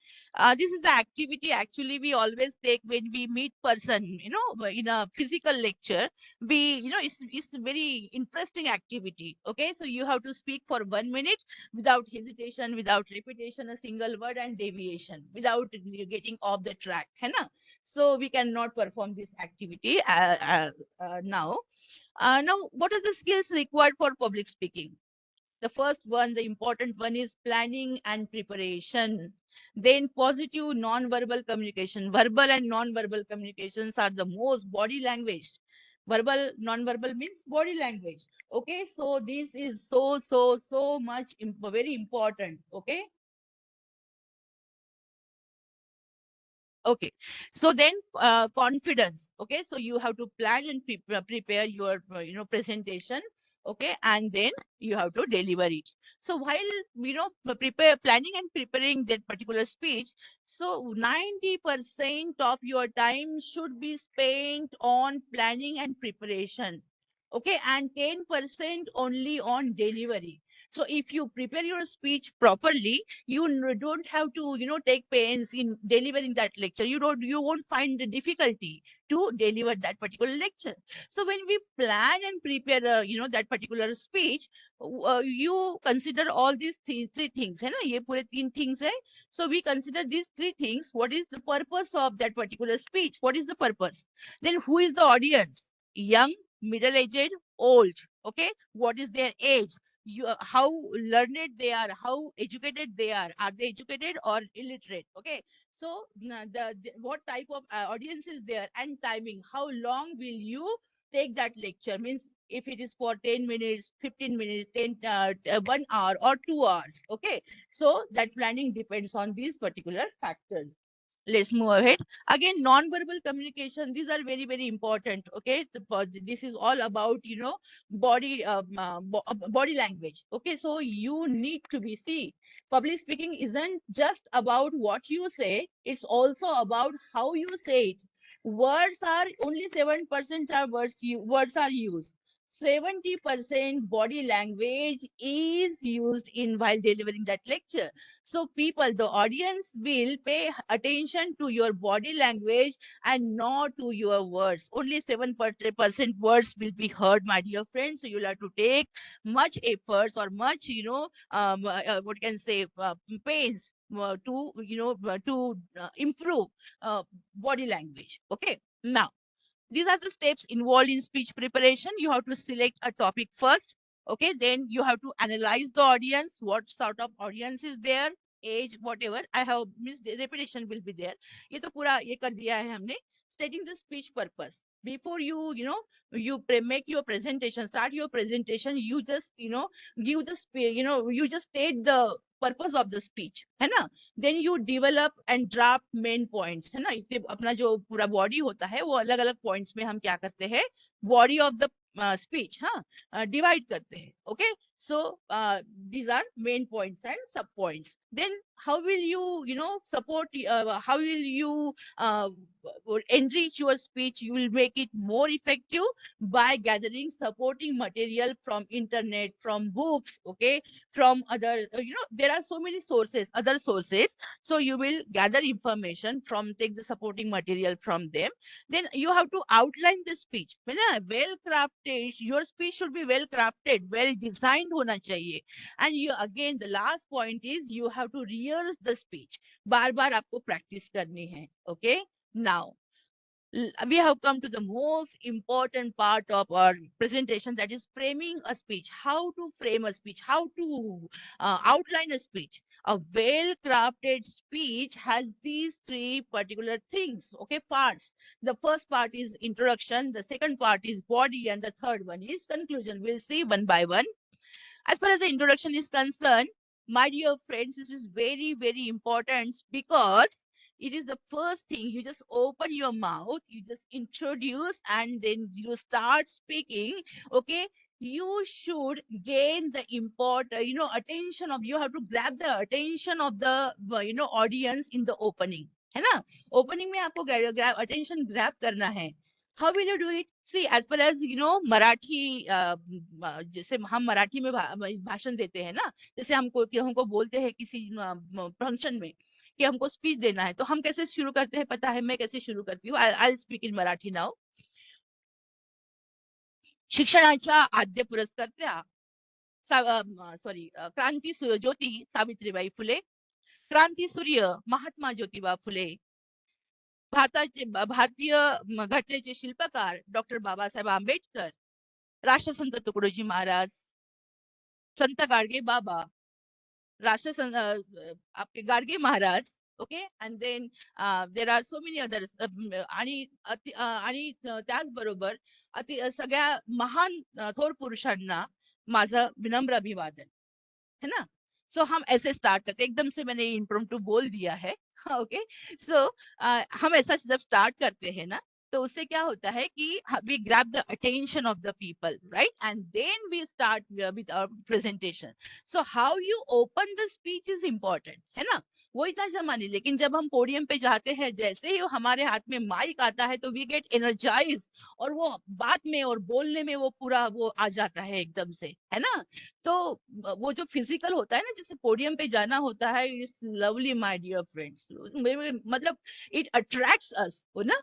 This is the activity actually we always take when we meet person, in a physical lecture. It's a very interesting activity. Okay, so you have to speak for 1 minute without hesitation, without repetition, a single word and deviation, without getting off the track, है ना. So we cannot perform this activity now. Now, what are the skills required for public speaking? The first one, the important one, is planning and preparation. Then positive non-verbal communication. Verbal and non-verbal communications are the most body language. Verbal, non-verbal means body language. Okay, so this is so much very important. Okay. Okay, so then confidence. Okay, so you have to plan and prepare your presentation. Okay, and then you have to deliver it. So while planning and preparing that particular speech, so 90% of your time should be spent on planning and preparation. Okay, and 10% only on delivery. So if you prepare your speech properly, you don't have to take pains in delivering that lecture. You won't find the difficulty to deliver that particular lecture. So when we plan and prepare that particular speech, you consider all these three things, है ना. ये पूरे तीन things है. So we consider these three things. What is the purpose of that particular speech? What is the purpose? Then who is the audience? Young, middle aged, old. Okay, what is their age? How learned they are, how educated they are they educated or illiterate. Okay, so what type of audience is there, and timing, how long will you take that lecture, means if it is for 10 minutes, 15 minutes, 1 hour or 2 hours. Okay, so that planning depends on these particular factors. Let's move ahead. Again, non-verbal communication, these are very important. Okay, this is all about body body language. Okay, so you need to be, see, public speaking isn't just about what you say, it's also about how you say it. Words are only 7% are words are used. 70% body language is used in while delivering that lecture. So people, the audience will pay attention to your body language and not to your words. Only 7% words will be heard, my dear friends. So you'll have to take much efforts or much, what can say, pains to, to improve body language. Okay. Now, These are the steps involved in speech preparation. You have to select a topic first. Okay, then you have to analyze the audience, what sort of audience is there, age, whatever. I have missed, repetition will be there. ये तो पूरा ये कर दिया है हमने. Stating the speech purpose. Before you make your presentation, start your presentation, you just give the you just state the purpose of the speech, है ना. Then you develop and draft main points, है ना. इससे अपना जो पूरा body होता है वो अलग अलग points में हम क्या करते हैं, body of the speech, हाँ, divide करते हैं. Okay, so these are main points and sub points. Then how will you support, how will you enrich your speech? You will make it more effective by gathering supporting material from internet, from books, okay, from other, there are so many sources, other sources. So you will gather information from, take the supporting material from them. Then you have to outline the speech. Well crafted, your speech should be well crafted, well designed hona chahiye. And you, again, the last point is you have to rehearse the speech. बार बार आपको practice करनी है. Okay, now we have come to the most important part of our presentation, that is framing a speech. How to frame a speech, how to outline a speech. A well crafted speech has these three particular things, okay, parts. The first part is introduction, the second part is body, and the third one is conclusion. We'll see one by one. As far as the introduction is concerned, my dear friends, this is very, very important because it is the first thing. You just open your mouth, you just introduce, and then you start speaking. Okay, you should gain the attention of, you have to grab the attention of the audience in the opening, है ना. Opening में आपको attention grab करना है. How will you do it? See, as far as Marathi, जैसे हम मराठी में भाषण देते हैं ना, जैसे हमको बोलते हैं किसी फंक्शन में कि हमको स्पीच देना है, तो हम कैसे शुरू करते हैं पता है? मैं कैसे शुरू करती हूँ. I'll speak in Marathi now. शिक्षणाच्या आद्य पुरस्कर्त्या क्रांती ज्योती सावित्रीबाई फुले, क्रांती सूर्य महात्मा ज्योतिबा फुले, भारतीय घटनेचे शिल्पकार डॉक्टर बाबासाहेब आंबेडकर, राष्ट्रसंत तुकडोजी महाराज, संत गाडगे बाबा, आपके Gadge Maharaj. Okay, and then there are so many others. आणि त्याचबरोबर सगळ्या महान थोर पुरुषांना माझं विनम्र अभिवादन, है ना. सो हम ऐसे स्टार्ट करते, एकदम से मैंने इम्प्रॉम्प्टू बोल दिया है. ओके, सो हम ऐसा जब स्टार्ट करते हैं ना, तो उससे क्या होता है कि we grab the attention of the people, right? And then we start with our presentation. So how you open the speech is important, है ना. वो इतना जमाने, लेकिन जब हम पोडियम पे जाते हैं, जैसे ही हमारे हाथ में माइक आता है तो वी गेट एनर्जाइज, और वो बात में और बोलने में वो पूरा वो आ जाता है एकदम से, है ना. तो वो जो फिजिकल होता है ना, जैसे पोडियम पे जाना होता है, it's lovely my dear friends. मतलब इट अट्रैक्ट्स अस, हो ना.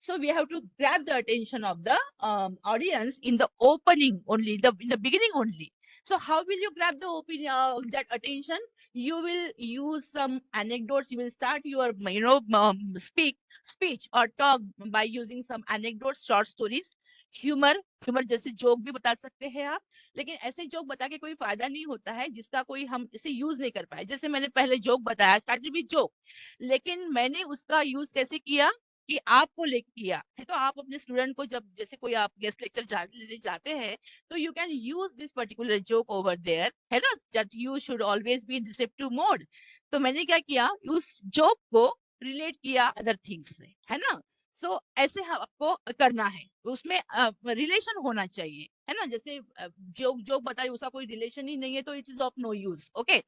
So we have to grab the attention of the audience in the opening only, in the beginning only. So how will you grab the that attention? You will use some anecdotes. You will start your speech or talk by using some anecdotes, short stories, humor जैसे joke भी बता सकते हैं आप. लेकिन ऐसे joke बता के कोई फायदा नहीं होता है जिसका कोई हम इसे यूज नहीं कर पाए. जैसे मैंने पहले जोक बताया, स्टार्टेड विद जोक, लेकिन मैंने उसका यूज कैसे किया कि आपको लेके किया है. तो आप अपने स्टूडेंट को जब, जैसे कोई आप गेस्ट लेक्चर जाते हैं, तो you can use this particular joke over there, है ना. That you should always be in receptive mode. तो मैंने क्या किया, उस जोक को रिलेट किया अदर थिंग्स से, है ना. सो ऐसे आपको करना है, उसमें रिलेशन होना चाहिए, है ना. जैसे जोक बताइए, उसका कोई रिलेशन ही नहीं है तो it is of no use. Okay,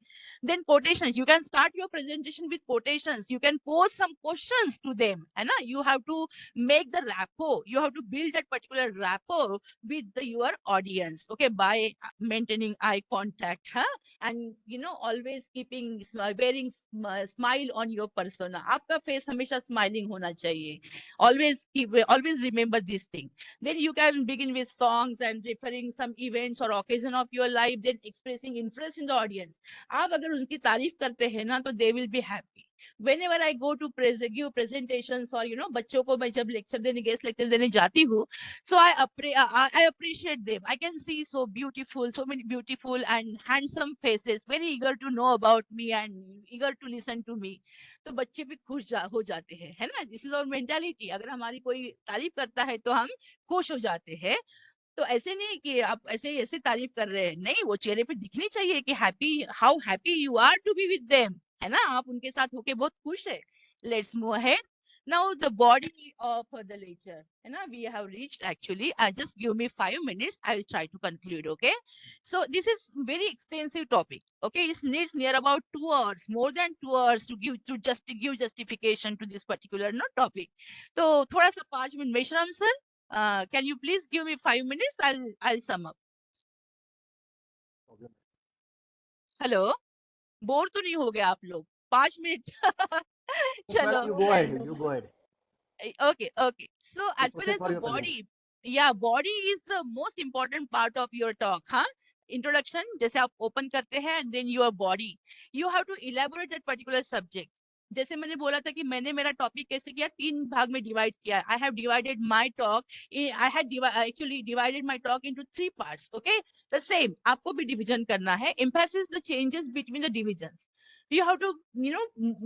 then quotations, you can start your presentation with quotations. You can pose some questions to them, है ना. You have to make the rapport, you have to build that particular rapport with your audience, okay, by maintaining eye contact, and always keeping wearing smile on your persona. आपका face हमेशा smiling होना चाहिए. Always remember this thing. Then you can begin with songs and referring some events or occasion of your life, then expressing interest in the audience. आप अगर उनकी तारीफ करते हैं ना, तो they will be happy. Whenever I go to give presentations or बच्चों को मैं जब लेक्चर देने गेस्ट लेक्चर देने जाती हूँ, so I appreciate them. I can see so many beautiful and handsome faces, very eager to know about me and eager to listen to me. तो बच्चे भी खुश हो जाते हैं, है ना. This is our mentality. अगर हमारी कोई तारीफ करता है तो हम खुश हो जाते हैं. तो ऐसे नहीं कि आप ऐसे ऐसे तारीफ कर रहे हैं, नहीं, वो चेहरे पे दिखनी चाहिए कि how happy you are to be with them, है ना. आप उनके साथ होके बहुत खुश है. Let's move ahead. Now the body of the lecture, है ना, we have reached actually. Just give me 5 minutes. I will try to conclude. Okay. So this is very extensive topic. Okay, it needs near about 2 hours, more than 2 hours to give justification to this particular topic. तो थोड़ा सा 5 minute. Meshram sir, can you please give me 5 minutes? I'll sum up. Hello, bore तो नहीं हो गए आप लोग? 5 minute. चलो. You go ahead. You go ahead. Okay. So as far as the body, body is the most important part of your talk, huh? Introduction, जैसे आप open करते हैं, and then your body, you have to elaborate that particular subject. जैसे मैंने बोला था कि मैंने मेरा टॉपिक कैसे किया, 3 भाग में डिवाइड किया. I have divided my talk. I had actually divided my talk into 3 parts. Okay, the same आपको भी division करना है. Emphasize the changes between the divisions. You have to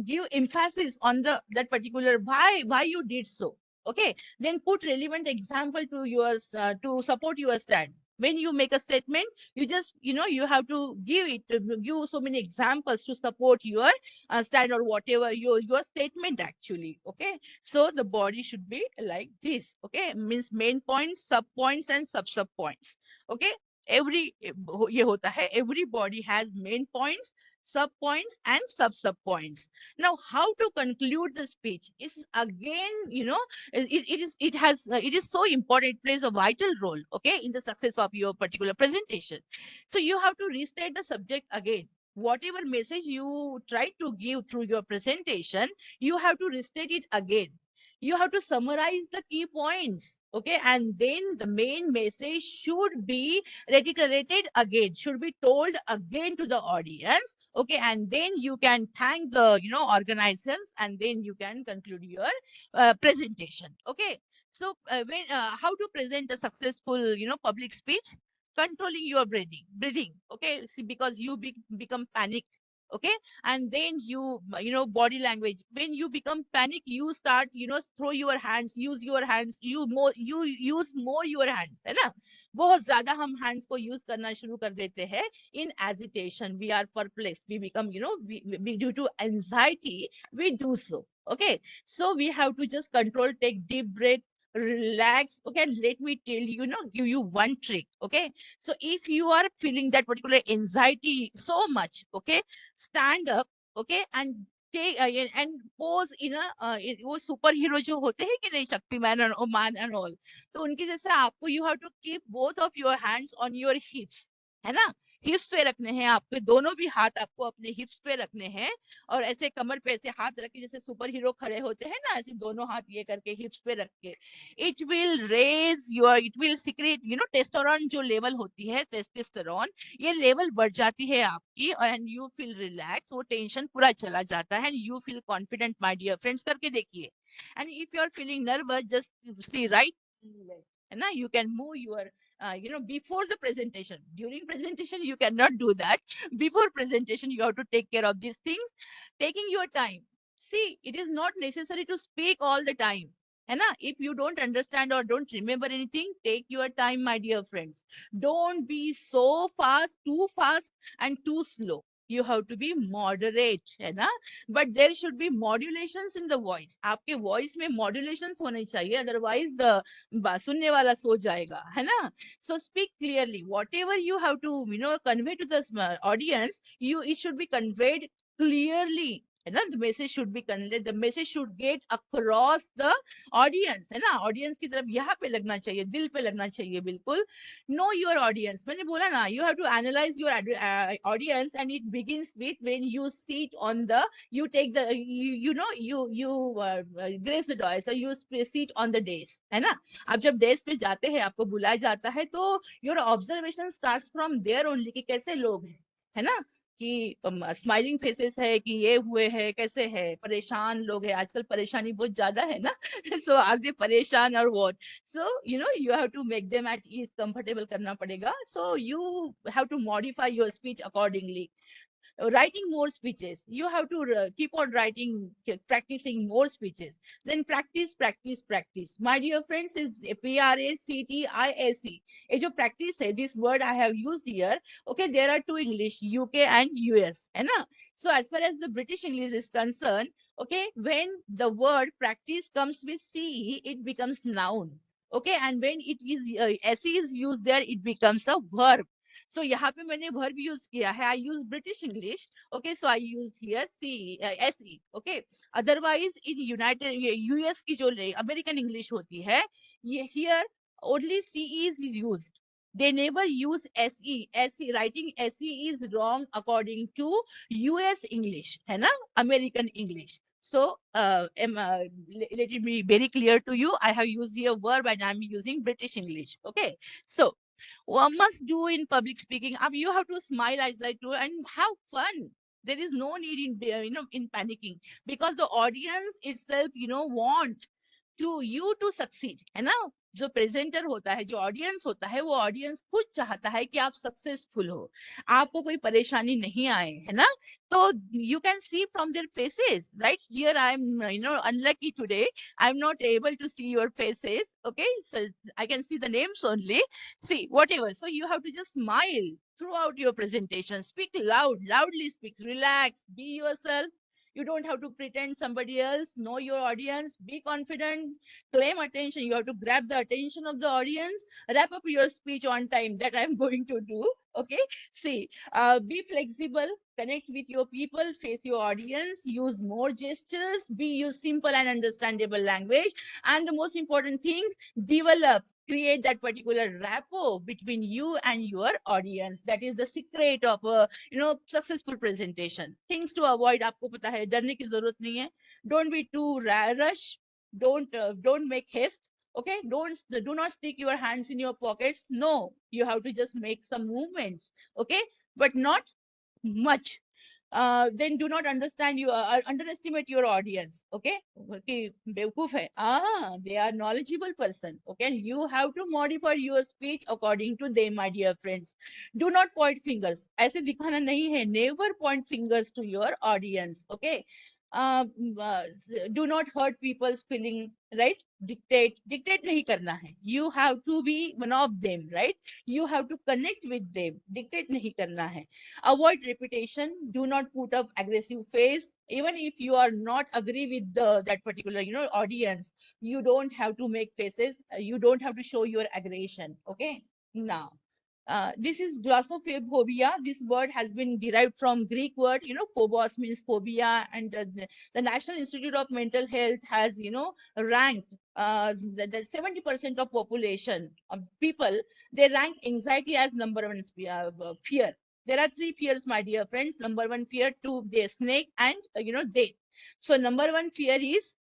give emphasis on that particular why you did so. Okay, then put relevant example to yours to support your stand. When you make a statement, you just you have to give so many examples to support your stand or whatever your statement actually. Okay, so the body should be like this. Okay, means main points, sub points, and sub points. Okay, ये होता है, every body has main points, sub points, and sub points. Now, how to conclude the speech is again, it is so important. It plays a vital role, okay, in the success of your particular presentation. So you have to restate the subject again. Whatever message you try to give through your presentation, you have to restate it again. You have to summarize the key points, okay, and then the main message should be reiterated again, should be told again to the audience. Okay, and then you can thank the organizers, and then you can conclude your presentation. Okay, so how to present a successful public speech? Controlling your breathing. Okay, see, because you become panic. Okay, and then you body language, when you become panic, you start throw your hands, use your hands, you use more your hands, है ना. बहुत ज्यादा हम hands को use करना शुरू कर देते हैं. In agitation, we are perplexed, we become we due to anxiety we do so. Okay, so we have to just control, take deep breath, relax. Okay, and let me tell give you one trick. Okay, so if you are feeling that particular anxiety so much, okay, stand up, okay, and take and pose in a वो super hero जो होते हैं कि नहीं, शक्तिमान और man and all, तो उनके जैसे आपको you have to keep both of your hands on your hips, है ना. हिप्स पे रखने हैं आपके, दोनों भी हाथ आपको अपने हिप्स पे रखने हैं, और ऐसे कमर पे ऐसे हाथ रख के जैसे सुपर हीरो खड़े होते हैं ना, ऐसे दोनों हाथ ये करके हिप्स पे रख के. इट विल सीक्रेट टेस्टोस्टेरोन जो लेवल होती है, टेस्टोस्टेरोन, ये लेवल बढ़ जाती है आपकी, एंड यू फील रिलैक्स, वो टेंशन पूरा चला जाता है, and you feel confident. My dear friends, करके देखिए. And if you are feeling nervous, just see right, है ना, you can move your before the presentation. During presentation you cannot do that. Before presentation you have to take care of these things, taking your time. See, it is not necessary to speak all the time, है ना. If you don't understand or don't remember anything, take your time, my dear friends. Don't be so fast, too fast and too slow. You have to be moderate, है ना. But there should be modulations in the voice. आपके voice में modulations होने चाहिए, otherwise the सुनने वाला सो जाएगा, है ना. So speak clearly. Whatever you have to convey to the audience, it should be conveyed clearly, है ना. The message should be conveyed, the message should get across the audience, है ना. ऑडियंस की तरफ यहाँ पे लगना चाहिए, दिल पे लगना चाहिए बिल्कुल. Know your audience. मैंने बोला ना, you have to analyze your audience, and it begins with when you sit on the, you take the, you know, you grace the dais, so you sit on the dais, है ना. आप जब desk पे जाते हैं, आपको बुलाया जाता है, तो your observation starts from there only, कि कैसे लोग हैं, है ना. कि स्माइलिंग फेसेस है, कि ये हुए हैं, कैसे है, परेशान लोग हैं, आजकल परेशानी बहुत ज्यादा है ना. सो आर दे परेशान और what. So you have to make them at ease, comfortable करना पड़ेगा. So you have to modify your speech accordingly. Writing more speeches, you have to keep on writing, practicing more speeches. Then practice, practice, practice, my dear friends, is practice. ये जो practice है, this word I have used here. Okay, there are two English, UK and US, है ना. So as far as the British English is concerned, okay, when the word practice comes with ce, it becomes noun. Okay, and when it is se is used there, it becomes a verb. So यहाँ पे मैंने verb use किया है. I use British English. Okay, so I used here se. Okay, otherwise in United US की जो American English होती है, ये here only ce is used. They never use se. Se, writing se is wrong according to US English, है ना, American English. So let it be very clear to you. I have used here verb and I'm using British English. Okay, so what must do in public speaking? You have to smile as I do and have fun. There is no need in in panicking, because the audience itself want to you to succeed, है ना. जो presenter होता है, जो audience होता है, वो audience खुद चाहता है कि आप सक्सेसफुल हो, आपको कोई परेशानी नहीं आए, है ना. तो you can see from their faces, right? Here I am unlucky today, I'm not able to see your faces. Okay, so I can see the names only. See, whatever, so you have to just smile throughout your presentation. Speak loudly speak, relax, be yourself. You don't have to pretend somebody else. Know your audience, be confident, claim attention. You have to grab the attention of the audience. Wrap up your speech on time, that I'm going to do. Okay, see, be flexible, connect with your people, face your audience, use more gestures, use simple and understandable language, and the most important thing, develop, create that particular rapport between you and your audience. That is the secret of a successful presentation. Things to avoid, आपको पता है, डरने की जरूरत नहीं है. Don't be too rush. Don't make haste. Okay, do not stick your hands in your pockets. No, you have to just make some movements. Okay, but not much. Then do not underestimate your audience. Okay, कि बेवकूफ है, they are knowledgeable person. Okay, you have to modify your speech according to them, my dear friends. Do not point fingers. ऐसे दिखाना नहीं है. Never point fingers to your audience. Okay, uh, uh, do not hurt people's feeling, right? Dictate नहीं करना है. You have to be one of them, right? You have to connect with them. Dictate नहीं करना है. Avoid repetition. Do not put up aggressive face. Even if you are not agree with that particular audience, you don't have to make faces. You don't have to show your aggression. Okay, now this is glossophobia. This word has been derived from Greek word, phobos means phobia, and the National Institute of Mental Health has, ranked that 70% of population of people, they rank anxiety as number one fear. There are three fears, my dear friends. Number one fear, to the snake, and death. So number one fear is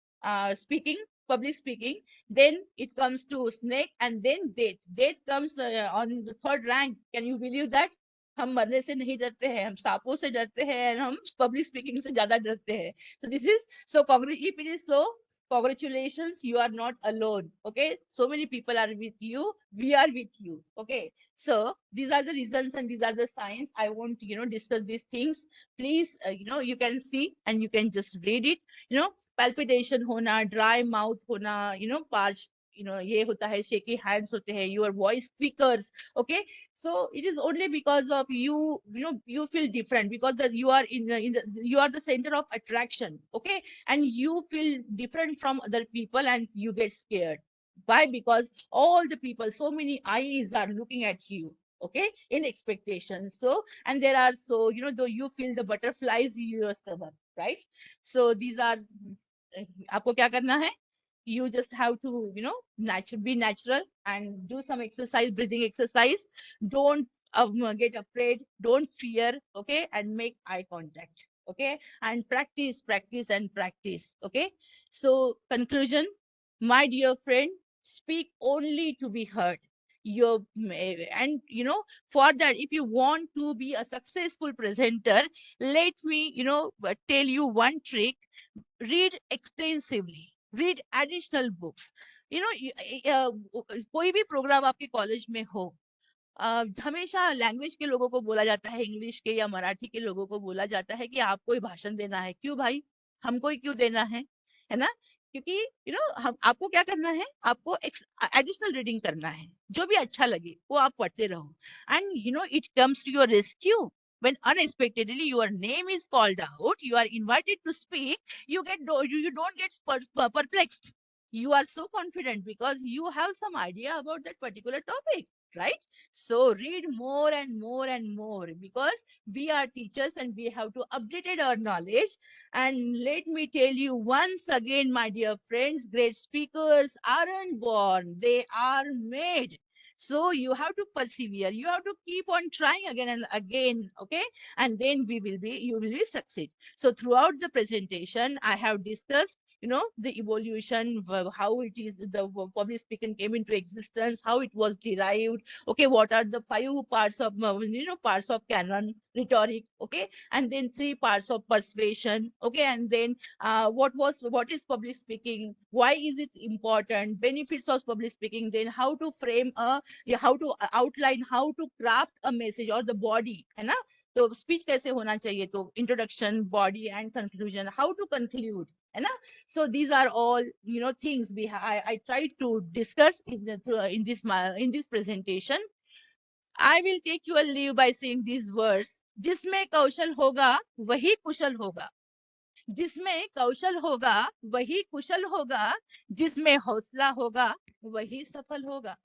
speaking, public speaking. Then it comes to snake, and then death. Death comes on the third rank. Can you believe that? हम मरने से नहीं डरते हैं, हम सांपों से डरते हैं, हम पब्लिक स्पीकिंग से ज्यादा डरते हैं. So this is so if it is so, congratulations, you are not alone. Okay, so many people are with you, we are with you. Okay, so these are the reasons and these are the signs. I want to discuss these things. Please you can see and you can just read it. Palpitation hona, dry mouth hona, parch, ये होता है, shaky hands होते हैं, your voice quickers. Okay, so it is only because of you you feel different, because that you are you are the center of attraction. Okay, and you feel different from other people and you get scared. Why? Because all the people, so many eyes are looking at you. Okay, in expectation. So, and there are, so though you feel the butterflies in your stomach. right? So these are, आपको क्या करना है? You just have to, be natural and do some exercise, breathing exercise. Don't get afraid, don't fear, okay, and make eye contact, okay, and practice, practice, and practice, okay. So conclusion, my dear friend, speak only to be heard. Your and for that, if you want to be a successful presenter, let me tell you one trick. Read extensively, read additional books. कोई भी programme आपके college में हो, हमेशा language के लोगों को बोला जाता है, इंग्लिश के या मराठी के लोगों को बोला जाता है कि आपको ही भाषण देना है। क्यों भाई, हमको ही क्यों देना है ना? क्योंकि हम आपको क्या करना है, आपको एडिशनल रीडिंग करना है, जो भी अच्छा लगे वो आप पढ़ते रहो। And it comes to your rescue when unexpectedly your name is called out, you are invited to speak, you don't get perplexed. You are so confident because you have some idea about that particular topic, right? So read more and more and more, because we are teachers and we have to update our knowledge. And let me tell you once again, my dear friends, great speakers aren't born, they are made. So you have to persevere, you have to keep on trying again and again, okay, and then you will be succeed. So throughout the presentation I have discussed the evolution, how it is the public speaking came into existence, how it was derived, okay, what are the 5 parts of parts of canon, rhetoric, okay, and then 3 parts of persuasion, okay, and then what is public speaking, why is it important, benefits of public speaking, then how to frame how to outline, how to craft a message or the body, है ना? तो speech कैसे होना चाहिए, तो introduction, body and conclusion, how to conclude, है ना? So these are all things I tried to discuss in this presentation. I will take you a leave by saying these words: जिसमें कौशल होगा वही कुशल होगा, जिसमें कौशल होगा वही कुशल होगा, जिसमें हौसला होगा वही सफल होगा।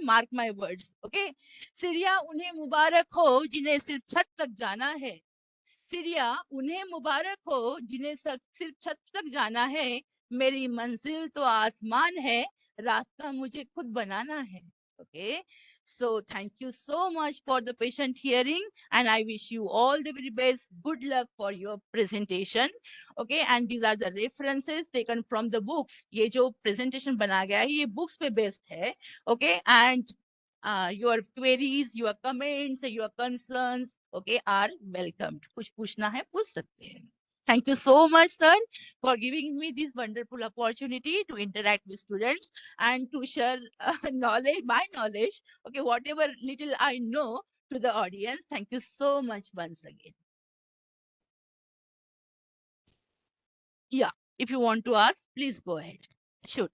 Mark my words, okay. चिड़िया उन्हें मुबारक हो जिन्हें सिर्फ छत तक जाना है, चिड़िया उन्हें मुबारक हो जिन्हें सिर्फ छत तक जाना है, मेरी मंजिल तो आसमान है, रास्ता मुझे खुद बनाना है, okay. So thank you so much for the patient hearing, and I wish you all the very best. Good luck for your presentation, okay. And these are the references taken from the books. ये जो presentation बना गया है ये books पे based है, okay. And your queries, your comments, your concerns, okay, are welcomed. कुछ पूछना है पूछ सकते हैं. Thank you so much, sir, for giving me this wonderful opportunity to interact with students and to share knowledge, my knowledge, okay, whatever little I know, to the audience. Thank you so much once again. Yeah, if you want to ask, please go ahead. Shoot.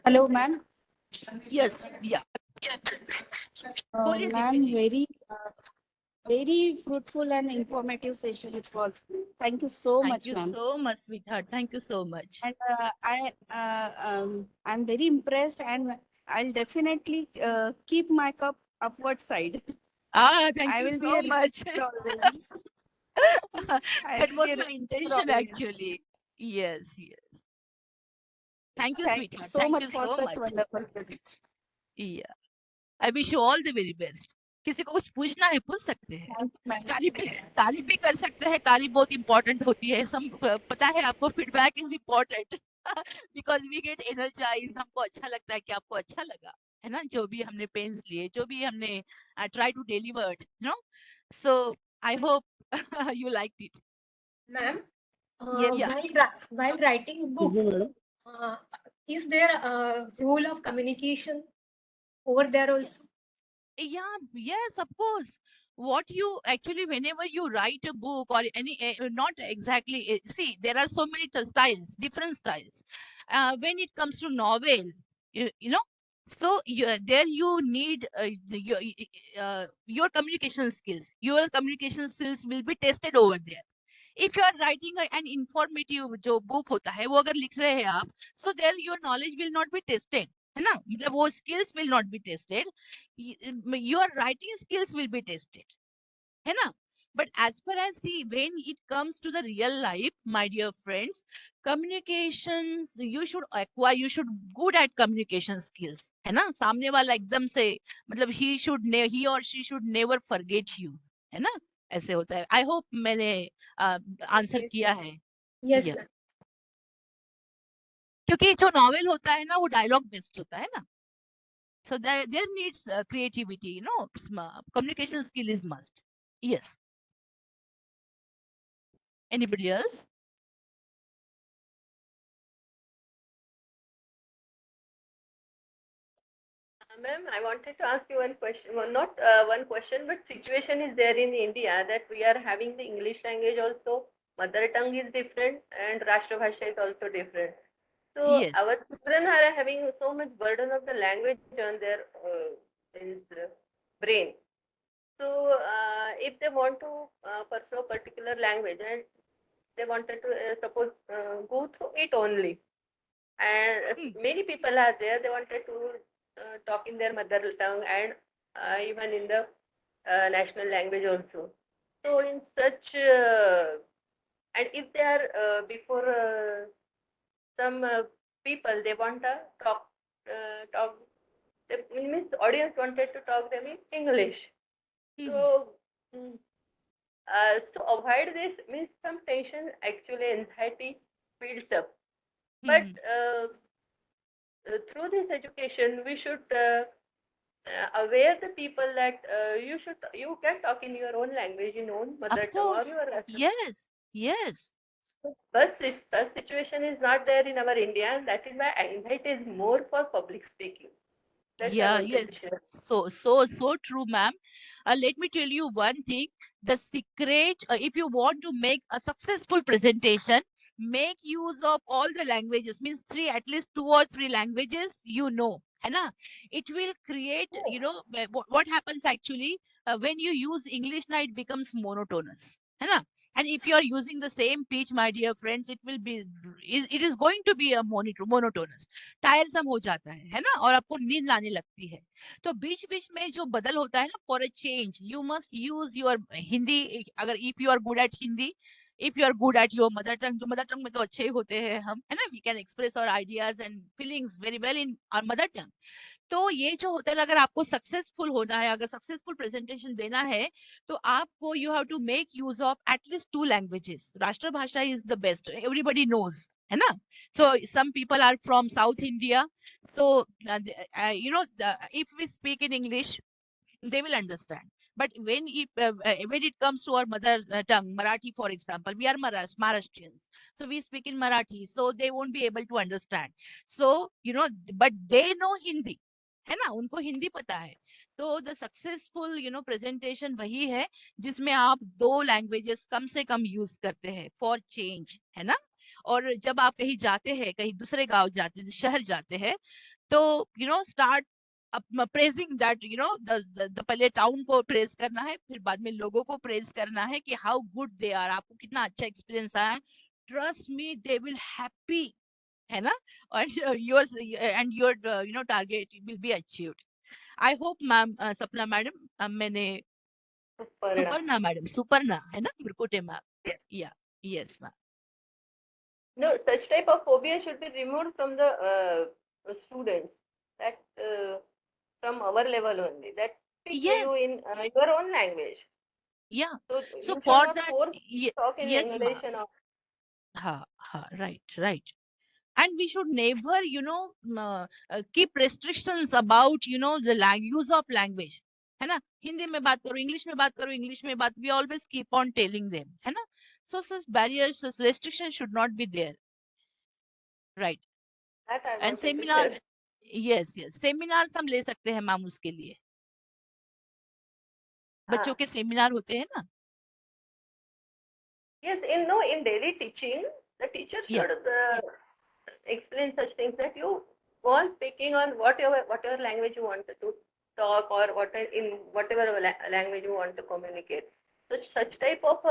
Hello, ma'am. Yes, yeah. बोलिए Ma'am, Deepti ji. very fruitful and informative session it was. Thank you so Thank much, you ma'am. so much, sweetheart. Thank you so much. And I'm very impressed, and I'll definitely keep my cup upward side. Thank I you will be so a much. reader always. I That will was be a my reader intention, always. actually. Yes, yes. Thank you, Thank you sweetheart. so Thank much you for so such much. wonderful presentation. Yeah. I wish you all the very best. किसी को कुछ पूछना है पूछ सकते हैं. Thank you, ma'am. तारीफ भी कर सकते हैं. तारीफ बहुत इंपॉर्टेंट होती है. पता है आपको, feedback is important because we get energise. हमको अच्छा लगता है कि आपको अच्छा लगा, है ना, जो भी हमने पेन्स लिए, जो भी हमने try to delivered, so I hope you liked it. Ma'am, Yes, Yeah. while writing book, is there a rule of communication over there also? Yeah, yes, of course. What you actually, whenever you write a book or any, not exactly, see, there are so many styles, different styles. When it comes to novel, so there you need your communication skills. Your communication skills will be tested over there. If you are writing an informative जो book होता है, वो अगर लिख रहे हैं आप, so there your knowledge will not be tested. है ना, मतलब वो skills will not be tested, your writing skills will be tested, है ना. But as far as, see, when it comes to the real life, my dear friends, communications you should acquire, you should good at communication skills, है ना. सामने वाला एकदम से, मतलब he or she should never forget you, है ना. ऐसे होता है. I hope मैंने आंसर yes, किया है. yes, Yeah. ma'am. क्योंकि जो नॉवेल होता है ना वो डायलॉग बेस्ड होता है ना. So there needs creativity, you know, communication skill is must. Yes. Anybody else? Ma'am, I wanted to ask you one question. Well, not one question, but situation is there in India that we are having the English language also. Mother tongue is different and Rashtra Bhasha is also different. So Yes. our children are having so much burden of the language on their brain. So if they want to pursue a particular language and they wanted to suppose go through it only, and Hmm. many people are there, they wanted to talk in their mother tongue and even in the national language also. So in such and if they are before some people, they want to talk, the means audience wanted to talk them in English. Hmm. So to avoid this, means some tension, actually anxiety builds up. But Hmm. through this education, we should aware the people that you can talk in your own language, in own mother Of tongue or course. your Yes. Yes. but this situation is not there in our India, and that is why anxiety is more for public speaking. That I Yeah. wanted Yes. to share. So true, ma'am. Let me tell you one thing. The secret, if you want to make a successful presentation, make use of all the languages. Means three, at least two or three languages. You know, है ना? It will create. You know what happens actually when you use English. Now it becomes monotonous, है ना? And if you are using the same pitch, my dear friends, it will be. It is going to be a monotonous. टायरसम हो जाता है ना, और आपको नींद लाने लगती है. तो बीच बीच में जो बदल होता है ना, for a change you must use your Hindi. अगर if you are good at Hindi, if you are good at your mother tongue, जो मदर टंग में तो अच्छे ही होते हैं हम, है ना. We can express our ideas and feelings very well in our mother tongue. तो ये जो होता है, अगर आपको सक्सेसफुल होना है, अगर सक्सेसफुल प्रेजेंटेशन देना है, तो आपको you have to make use of at least two languages. Rashtrabhasha is the best, everybody knows, है ना. So some people are from South India, so if we speak in English, they will understand. But when it comes to our mother tongue, Marathi, for example, we are Maharashtrians, so we speak in Marathi, so they won't be able to understand. So but they know Hindi, है ना, उनको हिंदी पता है. तो the successful presentation वही है जिसमें आप दो लैंग्वेजेस कम से कम यूज करते हैं फॉर चेंज, है ना. और जब आप कहीं जाते हैं, कहीं दूसरे गांव जाते हैं, शहर जाते हैं, तो स्टार्ट प्रेजिंग दैट, पहले टाउन को प्रेज करना है, फिर बाद में लोगों को प्रेज करना है कि हाउ गुड दे आर, आपको कितना अच्छा एक्सपीरियंस आया. Trust me, they will happy, है ना. और your target will be achieved. I hope ma'am, सपना मैडम, मैंने Suparna. सुपर्णा मैडम, सुपर्णा है ना, मुरकुटे मैम. Yes. या yes ma'am. No, such type of phobia should be removed from the students. That from our level only. That speak to Yes. you in your own language. Yeah. So So you should for not that, force talk in yes English ma'am. and all. Ha, right. And we should never keep restrictions about the use of language, है ना. हिंदी में बात करो, English में बात करो, English में बात, we always keep on telling them, है ना. So such barriers, such restrictions should not be there, right. That I And wanted to seminars, share. yes, seminars हम ले सकते हैं मैम उसके लिए. बच्चों Ah, के सेमिनार होते हैं ना. yes, in daily teaching, the teacher Yeah. should explain such things that you go on speaking on whatever language you want to talk or whatever language you want to communicate. So such type of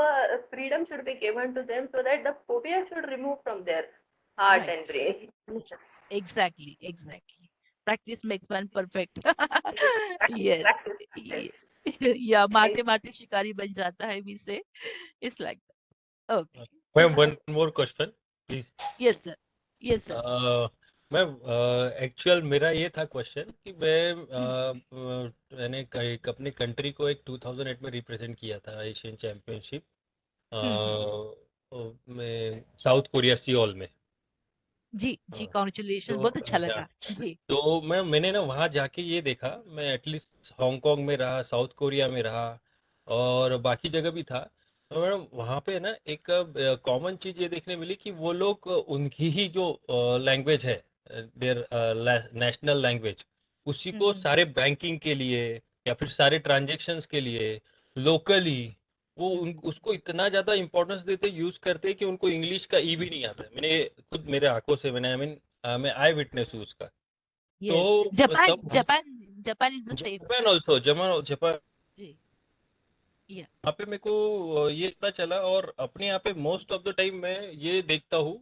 freedom should be given to them so that the phobia should remove from their heart Right. and brain. Exactly. practice makes one perfect. Practice, Yes. practice, practice. Yeah, मारते मारते शिकारी बन जाता है, we say. It's like that. Okay. Ma'am, one more question, please. Yes, sir. Yes, sir. Ma'am actual मेरा ये था question कि मैंने अपने कंट्री को एक 2008 में रिप्रेजेंट किया था एशियन चैंपियनशिप में साउथ कोरिया सियोल में। जी जी, हाँ, कॉन्ग्रेचुलेशन, तो बहुत अच्छा लगा जी। तो मैंने ना वहाँ जाके ये देखा, मैं एटलीस्ट हांगकांग में रहा, साउथ कोरिया में रहा और बाकी जगह भी था। तो मैडम वहाँ पे ना एक कॉमन चीज ये देखने मिली कि वो लोग उनकी ही जो लैंग्वेज है, देयर नेशनल लैंग्वेज, उसी को सारे बैंकिंग के लिए या फिर सारे ट्रांजेक्शन्स के लिए लोकली वो उसको इतना ज्यादा इंपॉर्टेंस देते, यूज करते कि उनको इंग्लिश का ई भी नहीं आता है। मैंने खुद मेरे आंखों से मैंने मैं आई विटनेस हूँ उसका। Yes. तो Japan, तब Japan is the same. Japan also Japan ji, yeah. वहाँ पे मेरे को ये पता चला और अपने यहाँ पे मोस्ट ऑफ द टाइम मैं ये देखता हूँ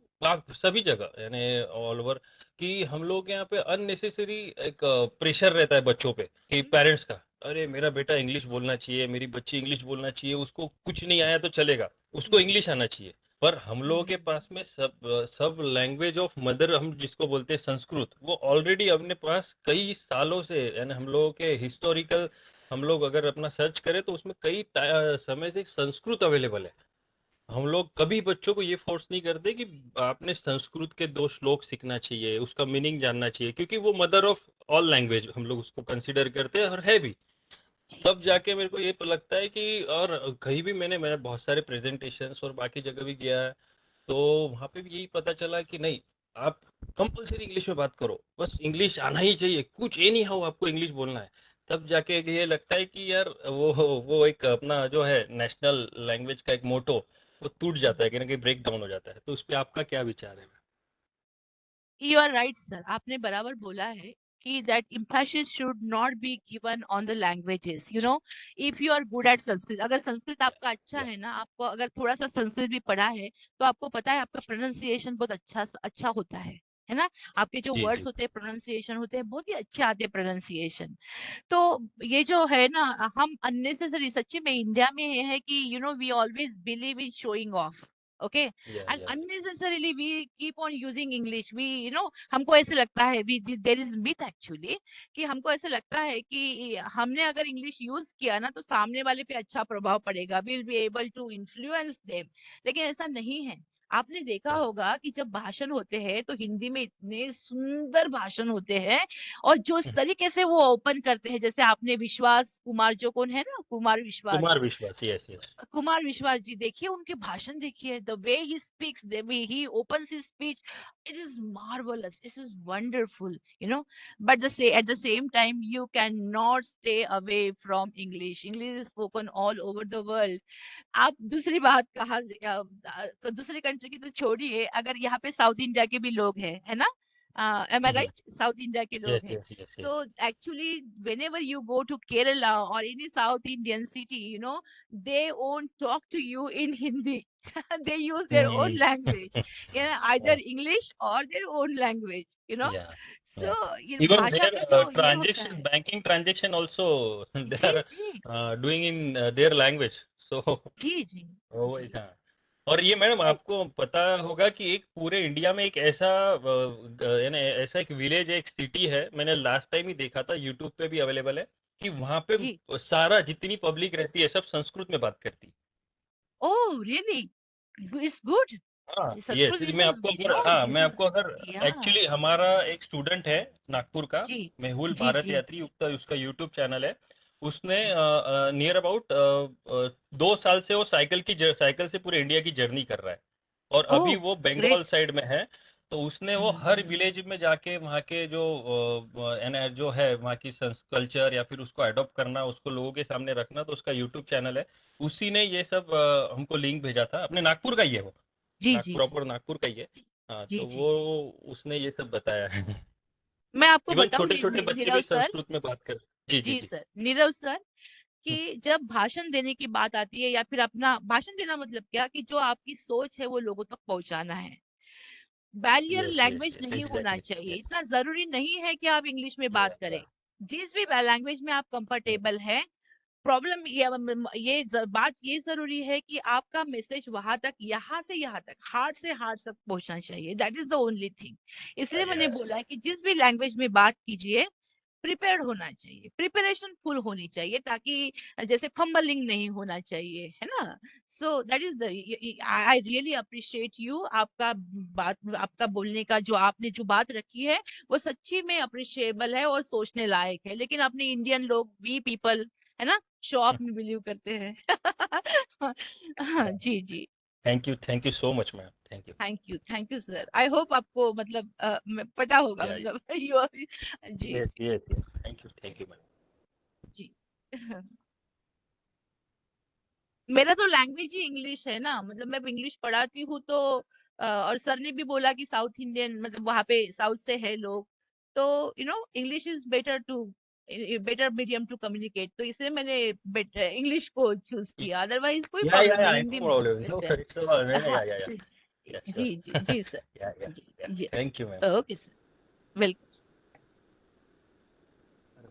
सभी जगह यानी ऑल ओवर कि हम लोग यहाँ पे अननेसेसरी एक प्रेशर रहता है बच्चों पे कि पेरेंट्स का, अरे मेरा बेटा इंग्लिश बोलना चाहिए, मेरी बच्ची इंग्लिश बोलना चाहिए, उसको कुछ नहीं आया तो चलेगा, उसको इंग्लिश आना चाहिए। पर हम लोगों के पास में सब लैंग्वेज ऑफ मदर हम जिसको बोलते हैं संस्कृत, वो ऑलरेडी अपने पास कई सालों से यानी हम लोगों के हिस्टोरिकल हम लोग अगर अपना सर्च करें तो उसमें कई समय से संस्कृत अवेलेबल है। हम लोग कभी बच्चों को ये फोर्स नहीं करते कि आपने संस्कृत के 2 श्लोक सीखना चाहिए, उसका मीनिंग जानना चाहिए, क्योंकि वो मदर ऑफ ऑल लैंग्वेज हम लोग उसको कंसिडर करते हैं और है भी। तब जाके मेरे को ये लगता है कि और कहीं भी मैंने बहुत सारे प्रेजेंटेशंस और बाकी जगह भी गया है, तो वहाँ पे भी यही पता चला कि नहीं, आप कंपलसरी इंग्लिश में बात करो, बस इंग्लिश आना ही चाहिए, कुछ एनी हाउ आपको इंग्लिश बोलना है। तब जाके ये लगता है कि यार वो एक अपना जो है नेशनल लैंग्वेज का एक मोटो वो टूट जाता है, कहीं ना कहीं ब्रेक डाउन हो जाता है। तो उस पर आपका क्या विचार है? You are right, sir. आपने बराबर बोला है कि that emphasis should not be given on the languages. You know, if you are good at Sanskrit, अगर संस्कृत आपका अच्छा है ना, आपको अगर थोड़ा सा संस्कृत भी पढ़ा है तो आपको पता है आपका प्रोनाउंसिएशन बहुत अच्छा होता है ना। आपके जो जी वर्ड्स जी होते हैं, प्रोनाउंसिएशन होते हैं, बहुत ही अच्छे आते हैं प्रोनाउंसिएशन। तो ये जो है ना, हम अननेसेसरी सच्ची में इंडिया में ये है कि you know we always believe in showing off, okay, या एंड या unnecessarily we keep on using English. We you know हमको ऐसे लगता है, we there is myth actually, कि हमको ऐसे लगता है कि हमने अगर इंग्लिश यूज किया ना तो सामने वाले पे अच्छा प्रभाव पड़ेगा, will be able to influence them. लेकिन ऐसा नहीं है। आपने देखा होगा कि जब भाषण होते हैं तो हिंदी में इतने सुंदर भाषण होते हैं, और जो इस तरीके से वो ओपन करते हैं, जैसे आपने विश्वास कुमार, जो कौन है ना, कुमार विश्वास, कुमार विश्वास, यस यस। कुमार विश्वास जी, देखिए उनके भाषण, देखिए the way he speaks, the way he opens his speech, it is marvelous, it is wonderful, you know. But at the same time you cannot stay away from English is spoken all over the world. आप दूसरी बात कहा, दूसरी country की तो छोड़िए, अगर यहाँ पे साउथ इंडिया के भी लोग हैं, है ना, एम आई राइट, साउथ इंडिया के लोग यस हैं। Yes yes So actually whenever you go to Kerala or any South Indian city, you know, they won't talk to you in Hindi. They use their own language, you know, either English or their own language, you know. या So या ये even भाषा their का जो ये होता transaction है, banking transaction also they ji are ji doing in their language, so जी जी वो जी, हाँ। और ये मैडम Like, आपको पता होगा कि एक पूरे इंडिया में एक ऐसा यानी ऐसा एक विलेज है, एक सिटी है, मैंने लास्ट टाइम ही देखा था, यूट्यूब पे भी अवेलेबल है, कि वहाँ पे जी, सारा जितनी पब्लिक रहती है सब संस्कृत में बात करती है। oh really, it's good. हाँ यस, Sanskrit is मैं a, आपको you अगर know, हाँ this मैं is, आपको अगर yeah, एक्चुअली हमारा एक स्टूडेंट है नागपुर का, जी मेहुल जी भारत जी यात्री, उसका उसका यूट्यूब चैनल है। उसने जी, नियर अबाउट 2 साल से वो साइकिल से पूरे इंडिया की जर्नी कर रहा है, और अभी oh वो बंगाल great. साइड में है। तो उसने वो हर विलेज में जाके वहाँ के जो जो है वहाँ की कल्चर या फिर उसको अडॉप्ट करना, उसको लोगों के सामने रखना, तो उसका यूट्यूब चैनल है। उसी ने ये सब हमको लिंक भेजा था, अपने नागपुर का ही है वो, जी नाग जी जी प्रॉपर नागपुर का ही है। हाँ, जी तो जी वो जी, उसने ये सब बताया है। मैं आपको इवन बताऊं छोटे छोटे बच्चे नीरव भी सर, संस्कृत में बात कर। जी जी जी जी। सर, नीरव सर, कि जब भाषण देने की बात आती है, या फिर अपना भाषण देना मतलब क्या, कि जो आपकी सोच है वो लोगों तक पहुंचाना है, barrier Yes, yes, language yes, नहीं होना exactly. चाहिए, Yeah, इतना जरूरी नहीं है कि आप इंग्लिश में yeah, बात yeah. करें, जिस भी लैंग्वेज में आप कंफर्टेबल है। प्रॉब्लम ये बात ये जरूरी है कि आपका मैसेज वहां तक, यहाँ से यहाँ तक, हार्ट से हार्ट तक पहुंचना चाहिए, that is the only thing. इसलिए मैंने Yeah. बोला कि जिस भी लैंग्वेज में बात कीजिए, प्रिपेयर्ड होना चाहिए, प्रिपरेशन फुल होनी चाहिए, ताकि जैसे फंबलिंग नहीं होना चाहिए, है ना। So that is the, I really appreciate you. आपका बोलने का जो आपने जो बात रखी है वो सच्ची में अप्रिशिएबल है और सोचने लायक है। लेकिन अपने इंडियन लोग, वी पीपल, है ना, शो ऑफ में बिलीव करते हैं। हाँ, जी जी, Thank you so much, ma'am. Thank you. Thank you sir. I hope आपको मतलब पता होगा, Yeah, मतलब यू, जी yes, yes, yes. Thank you, ma'am. जी। मेरा तो लैंग्वेज ही इंग्लिश है ना, मतलब मैं इंग्लिश पढ़ाती हूँ तो और सर ने भी बोला कि साउथ इंडियन, मतलब वहाँ पे साउथ से है लोग, तो English is better medium to communicate, तो इसलिए मैंने इंग्लिश को चूज किया, अदरवाइज कोई प्रॉब्लम नहीं, No हिंदी में बोल problem. No, सकते हैं। it's all, हाँ, yeah. Yeah, sure. जी जी जी सर, Yeah. जी, Thank you, ma'am. Okay sir, welcome.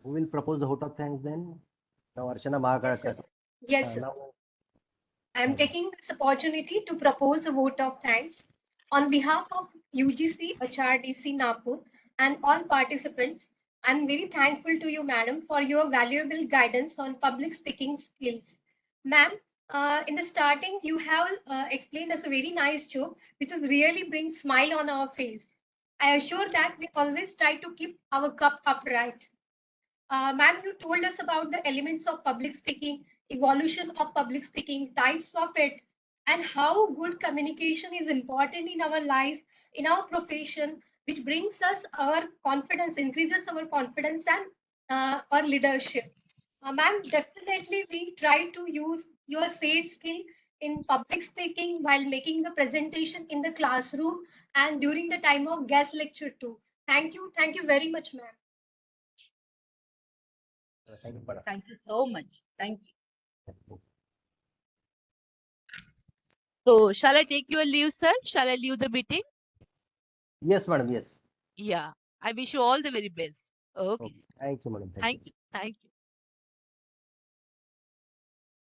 Who will propose the vote of thanks then? Now, Archana Yes, Mahakarkar. sir. Yes, sir. Now, I am taking this opportunity to propose a vote of thanks on behalf of UGC HRDC Nagpur and all participants. I am very thankful to you, madam, for your valuable guidance on public speaking skills. Ma'am, in the starting, you have explained us a very nice joke, which is really brings smile on our face. I assure that we always try to keep our cup upright. Ma'am, you told us about the elements of public speaking, evolution of public speaking, types of it, and how good communication is important in our life, in our profession, which brings us our confidence, increases our confidence and our leadership. Ma'am, definitely we try to use your said skill in public speaking while making the presentation in the classroom and during the time of guest lecture too. Thank you very much, ma'am. thank you, madam. Thank you so much, thank you. So shall I take your leave, sir? Shall I leave the meeting? Yes, madam. Yes. Yeah. I wish you all the very best. Okay. Okay. Thank you, madam. Thank you. Thank you.